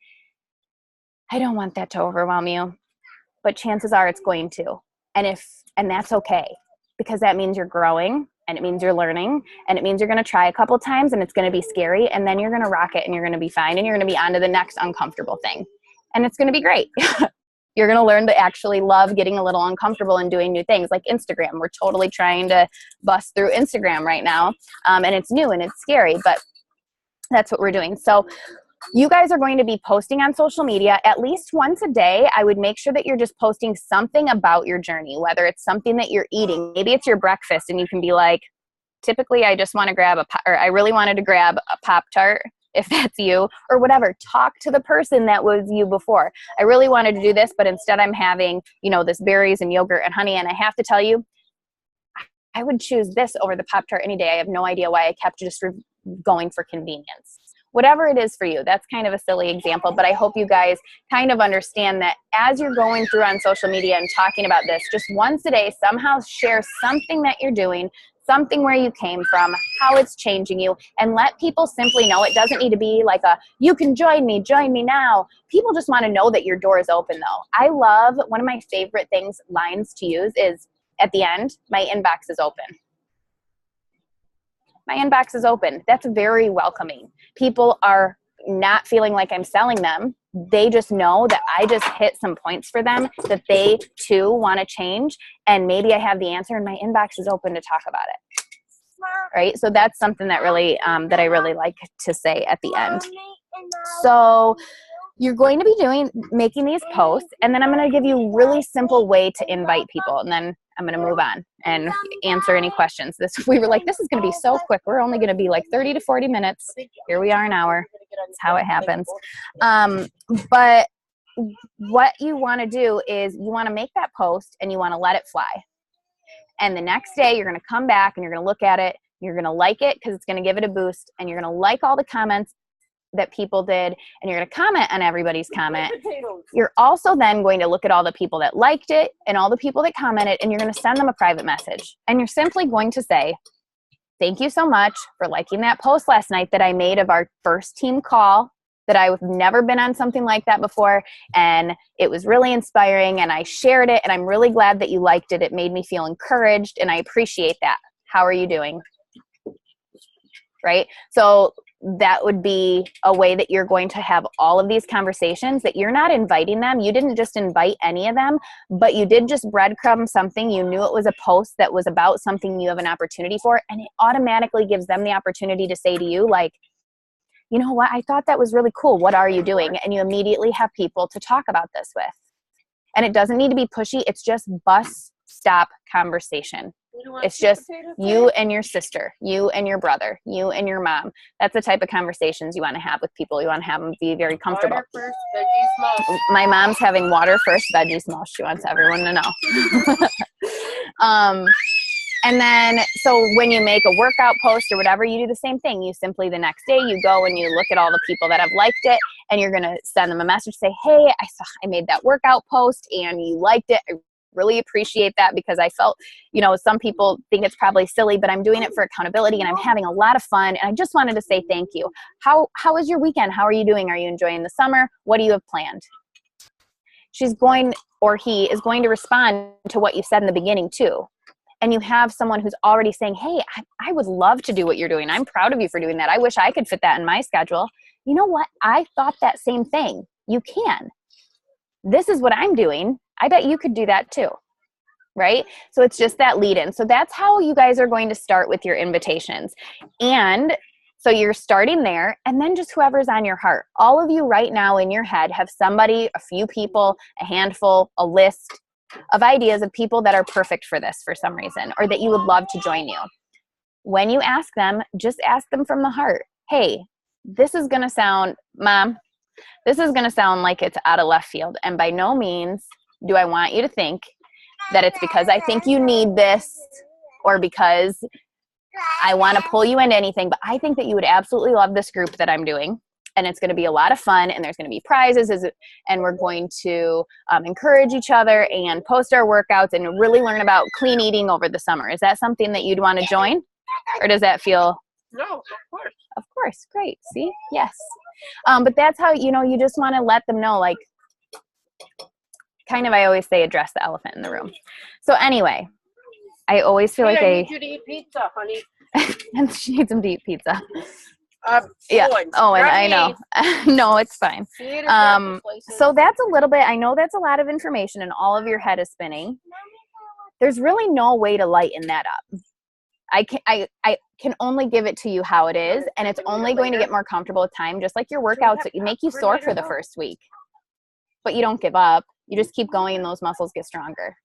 I don't want that to overwhelm you, but chances are it's going to. And that's okay, because that means you're growing and it means you're learning and it means you're going to try a couple times and it's going to be scary and then you're going to rock it and you're going to be fine and you're going to be on to the next uncomfortable thing. And it's going to be great. You're going to learn to actually love getting a little uncomfortable and doing new things like Instagram. We're totally trying to bust through Instagram right now. And it's new and it's scary, but that's what we're doing. So you guys are going to be posting on social media at least once a day. I would make sure that you're just posting something about your journey, whether it's something that you're eating. Maybe it's your breakfast and you can be like, typically I just want to I really wanted to grab a Pop-Tart, if that's you, or whatever. Talk to the person that was you before. I really wanted to do this, but instead I'm having, this berries and yogurt and honey. And I have to tell you, I would choose this over the Pop-Tart any day. I have no idea why I kept just going for convenience. Whatever it is for you, that's kind of a silly example, but I hope you guys kind of understand that as you're going through on social media and talking about this, just once a day, somehow share something that you're doing, something where you came from, how it's changing you, and let people simply know. It doesn't need to be like you can join me now. People just want to know that your door is open though. I love, one of my favorite lines to use is at the end, my inbox is open. My inbox is open. That's very welcoming. People are not feeling like I'm selling them. They just know that I just hit some points for them that they too want to change. And maybe I have the answer and my inbox is open to talk about it. Right? So that's something that really, that I really like to say at the end. So you're going to be making these posts, and then I'm going to give you a really simple way to invite people. And then I'm going to move on and answer any questions. We were like, this is going to be so quick. We're only going to be like 30 to 40 minutes. Here we are, an hour. That's how it happens. But what you want to do is you want to make that post and you want to let it fly. And the next day you're going to come back and you're going to look at it. You're going to like it because it's going to give it a boost. And you're going to like all the comments that people did, and you're going to comment on everybody's comment. You're also then going to look at all the people that liked it and all the people that commented, and you're going to send them a private message. And you're simply going to say, thank you so much for liking that post last night that I made of our first team call, that I've never been on something like that before, and it was really inspiring, and I shared it, and I'm really glad that you liked it. It made me feel encouraged, and I appreciate that. How are you doing? Right? So that would be a way that you're going to have all of these conversations, that you're not inviting them. You didn't just invite any of them, but you did just breadcrumb something. You knew it was a post that was about something you have an opportunity for, and it automatically gives them the opportunity to say to you, like, you know what, I thought that was really cool. What are you doing? And you immediately have people to talk about this with. And it doesn't need to be pushy. It's just bus stop conversation. It's just you and your sister, you and your brother, you and your mom. That's the type of conversations you want to have with people. You want to have them be very comfortable. Water first, veggies most. My mom's having water first, veggies most. She wants everyone to know. And then, so when you make a workout post or whatever, you do the same thing. You simply, the next day, you go and you look at all the people that have liked it, and you're going to send them a message, say, hey, I made that workout post and you liked it. I really appreciate that, because I felt, you know, some people think it's probably silly, but I'm doing it for accountability and I'm having a lot of fun. And I just wanted to say thank you. How was your weekend? How are you doing? Are you enjoying the summer? What do you have planned? She's going, or he is going to respond to what you said in the beginning too. And you have someone who's already saying, hey, I would love to do what you're doing. I'm proud of you for doing that. I wish I could fit that in my schedule. You know what? I thought that same thing. You can. This is what I'm doing. I bet you could do that too. Right? So it's just that lead in. So that's how you guys are going to start with your invitations. And so you're starting there, and then just whoever's on your heart. All of you right now in your head have somebody, a few people, a handful, a list of ideas of people that are perfect for this for some reason, or that you would love to join you. When you ask them, just ask them from the heart. Hey, this is going to sound, Mom, this is going to sound like it's out of left field. And by no means do I want you to think that it's because I think you need this, or because I want to pull you into anything. But I think that you would absolutely love this group that I'm doing. And it's going to be a lot of fun, and there's going to be prizes, and we're going to encourage each other and post our workouts and really learn about clean eating over the summer. Is that something that you'd want to join? Or does that feel? No, of course. Of course. Great. See? Yes. But that's how, you know, you just want to let them know, like, kind of, I always say, address the elephant in the room. So anyway, I always feel like I need you to eat pizza, honey. and she needs them to eat pizza. Yeah. Oh, and I know. No, it's fine. So that's a little bit, I know that's a lot of information, and all of your head is spinning. There's really no way to lighten that up. I can only give it to you how it is, and it's only going to get more comfortable with time, just like your workouts. You make you sore for the first week, but you don't give up. You just keep going, and those muscles get stronger,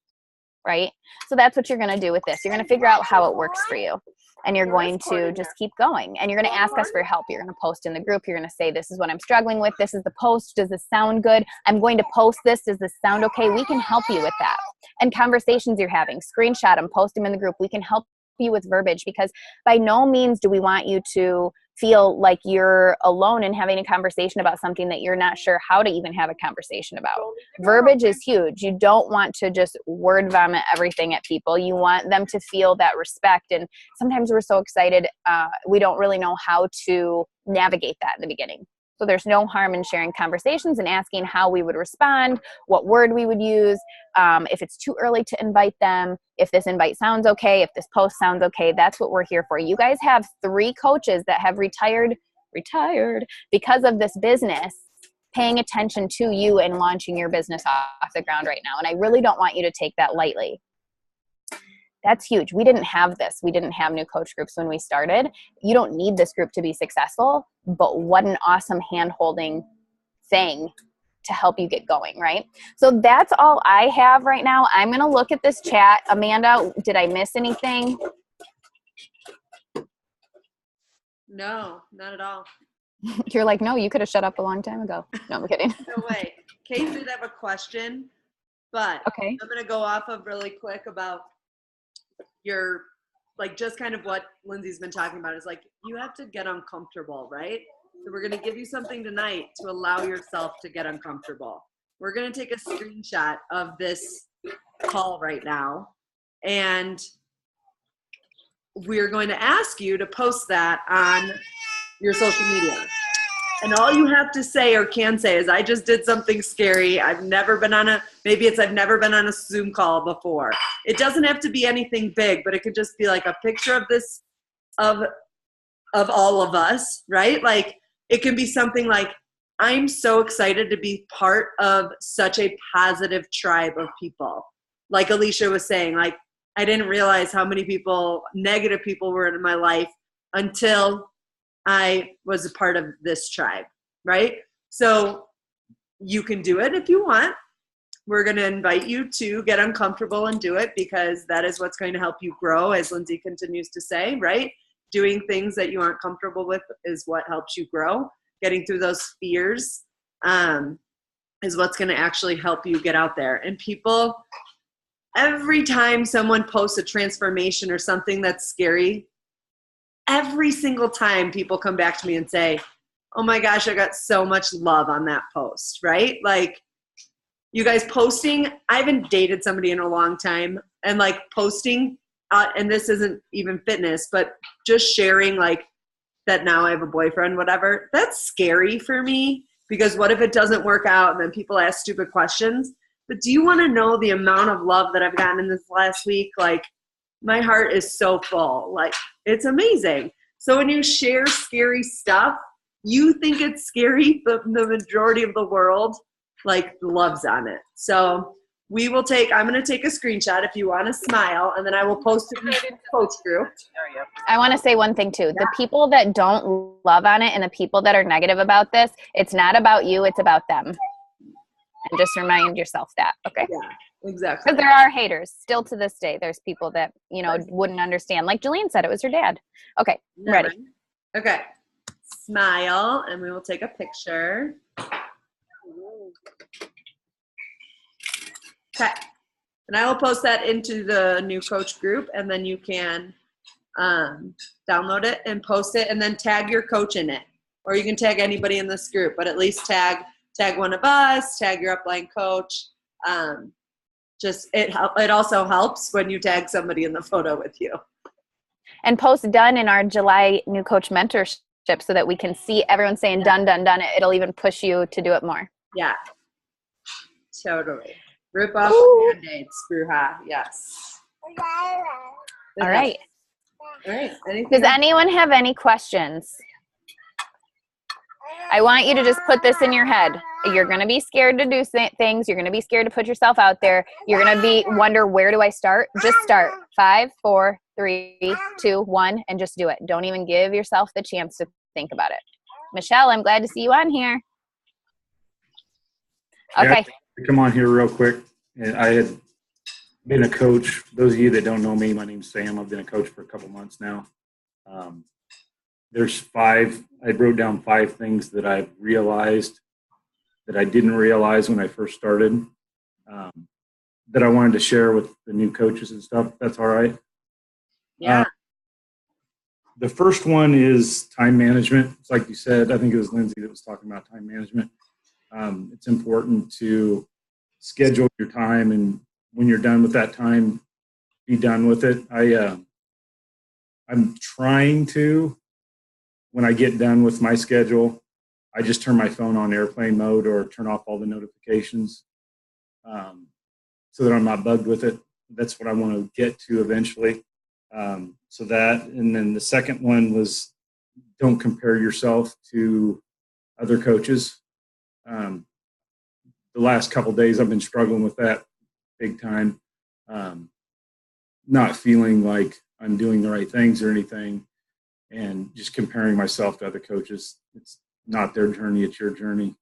right? So that's what you're going to do with this. You're going to figure out how it works for you. And you're going to just keep going, and you're going to ask us for help. You're going to post in the group. You're going to say, this is what I'm struggling with. This is the post. Does this sound good? I'm going to post this. Does this sound okay? We can help you with that. And conversations you're having, screenshot them, post them in the group. We can help you with verbiage, because by no means do we want you to feel like you're alone in having a conversation about something that you're not sure how to even have a conversation about. Verbiage is huge. You don't want to just word vomit everything at people. You want them to feel that respect. And sometimes we're so excited, we don't really know how to navigate that in the beginning. So there's no harm in sharing conversations and asking how we would respond, what word we would use, if it's too early to invite them, if this invite sounds okay, if this post sounds okay. That's what we're here for. You guys have 3 coaches that have retired because of this business, paying attention to you and launching your business off the ground right now. And I really don't want you to take that lightly. That's huge. We didn't have this. We didn't have new coach groups when we started. You don't need this group to be successful, but what an awesome hand-holding thing to help you get going, right? So that's all I have right now. I'm going to look at this chat. Amanda, did I miss anything? No, not at all. You're like, no, you could have shut up a long time ago. No, I'm kidding. No way. Kate did have a question, but Okay. I'm going to go off of really quick about your, like, just kind of what Lindsay's been talking about is, like, you have to get uncomfortable, right? So we're going to give you something tonight to allow yourself to get uncomfortable. We're going to take a screenshot of this call right now, and we're going to ask you to post that on your social media. And all you have to say or can say is, I just did something scary. I've never been on a Zoom call before. It doesn't have to be anything big, but it could just be like a picture of this, of all of us, right? Like it can be something like, I'm so excited to be part of such a positive tribe of people. Like Alicia was saying, like, I didn't realize how many negative people were in my life until I was a part of this tribe, right? So you can do it if you want. We're going to invite you to get uncomfortable and do it, because that is what's going to help you grow, as Lindsay continues to say, right? Doing things that you aren't comfortable with is what helps you grow. Getting through those fears is what's going to actually help you get out there. And people, every time someone posts a transformation or something that's scary, every single time people come back to me and say, oh my gosh, I got so much love on that post, right? Like you guys posting, I haven't dated somebody in a long time, and like posting, and this isn't even fitness, but just sharing like that now I have a boyfriend, whatever, that's scary for me, because what if it doesn't work out and then people ask stupid questions? But do you want to know the amount of love that I've gotten in this last week? Like my heart is so full. Like it's amazing. So when you share scary stuff, you think it's scary, but the majority of the world like loves on it. So I'm going to take a screenshot if you want to smile, and then I will post it in the coach group. I want to say one thing too. The people that don't love on it and the people that are negative about this, it's not about you, it's about them. And just remind yourself that, okay? Yeah, exactly. Because there are haters still to this day. There's people that, wouldn't understand. Like Jillian said, it was her dad. Okay, ready. Okay. Smile, and we will take a picture. Okay. And I will post that into the new coach group, and then you can download it and post it, and then tag your coach in it. Or you can tag anybody in this group, but at least tag one of us, tag your upline coach. It also helps when you tag somebody in the photo with you. And post done in our July new coach mentorship so that we can see everyone saying done, done, done. It'll even push you to do it more. Yeah, totally. Rip off the Band-Aid, Spruha. Yes. All right. All right. Does anyone have any questions? I want you to just put this in your head. You're going to be scared to do things. You're going to be scared to put yourself out there. You're going to wonder, where do I start? Just start. 5, 4, 3, 2, 1, and just do it. Don't even give yourself the chance to think about it. Michelle, I'm glad to see you on here. Okay. Yeah, come on here real quick. And I had been a coach. For those of you that don't know me, my name's Sam. I've been a coach for a couple months now. There's 5. I wrote down 5 things that I've realized that I didn't realize when I first started, that I wanted to share with the new coaches and stuff. That's all right. Yeah. The first one is time management. It's like you said, I think it was Lindsay that was talking about time management. It's important to schedule your time, and when you're done with that time, be done with it. I'm trying to, when I get done with my schedule, I just turn my phone on airplane mode or turn off all the notifications, so that I'm not bugged with it. That's what I want to get to eventually. So that, and then the second one was, don't compare yourself to other coaches. The last couple of days I've been struggling with that big time. Not feeling like I'm doing the right things or anything, and just comparing myself to other coaches. It's not their journey, it's your journey.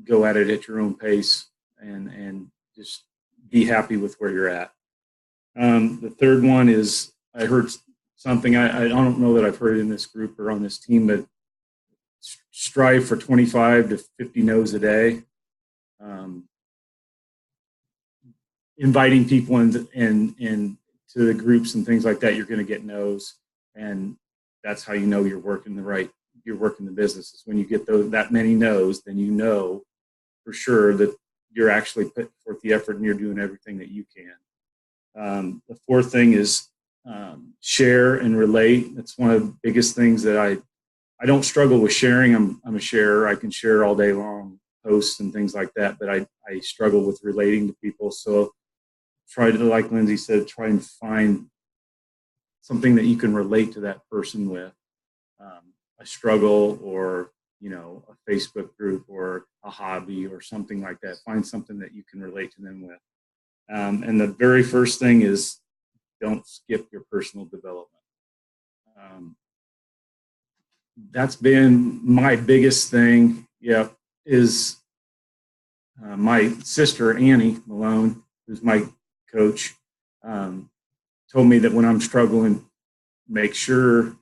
Go at it at your own pace, and just be happy with where you're at. The third one is, I heard something, I don't know that I've heard it in this group or on this team, but strive for 25 to 50 no's a day. Inviting people and to the groups and things like that, you're going to get no's, and that's how you know you're working the business. Is when you get that many no's, then you know for sure that you're actually putting forth the effort and you're doing everything that you can. The fourth thing is share and relate. That's one of the biggest things that I don't struggle with sharing. I'm a sharer. I can share all day long, posts and things like that, but I struggle with relating to people. So try to, like Lindsay said, try and find something that you can relate to that person with, a struggle or, a Facebook group or a hobby or something like that. Find something that you can relate to them with. And the very first thing is don't skip your personal development. That's been my biggest thing. Yeah, is my sister, Annie Malone, who's my coach, told me that when I'm struggling, make sure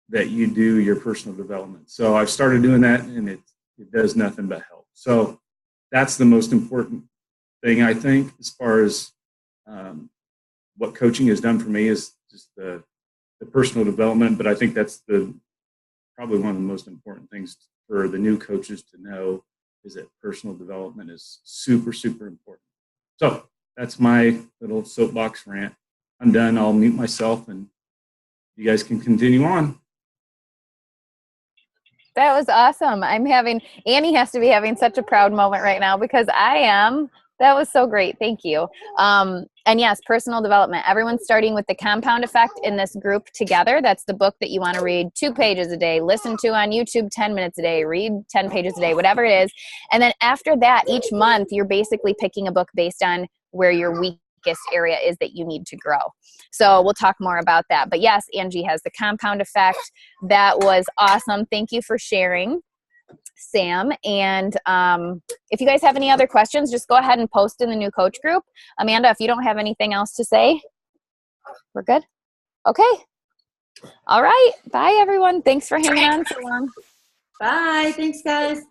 that you do your personal development. So I've started doing that, and it does nothing but help. So that's the most important thing, I think, as far as what coaching has done for me is just the personal development. But I think that's probably one of the most important things for the new coaches to know is that personal development is super, super important. So that's my little soapbox rant. I'm done. I'll mute myself and you guys can continue on. That was awesome. Annie has to be having such a proud moment right now because I am. That was so great. Thank you. And yes, personal development. Everyone's starting with the compound effect in this group together. That's the book that you want to read 2 pages a day, listen to on YouTube 10 minutes a day, read 10 pages a day, whatever it is. And then after that, each month, you're basically picking a book based on where your weakest area is that you need to grow. So we'll talk more about that. But yes, Angie has the compound effect. That was awesome. Thank you for sharing, Sam. And if you guys have any other questions, just go ahead and post in the new coach group. Amanda, if you don't have anything else to say, we're good. Okay. All right. Bye, everyone. Thanks for hanging on so long. Bye. Thanks, guys.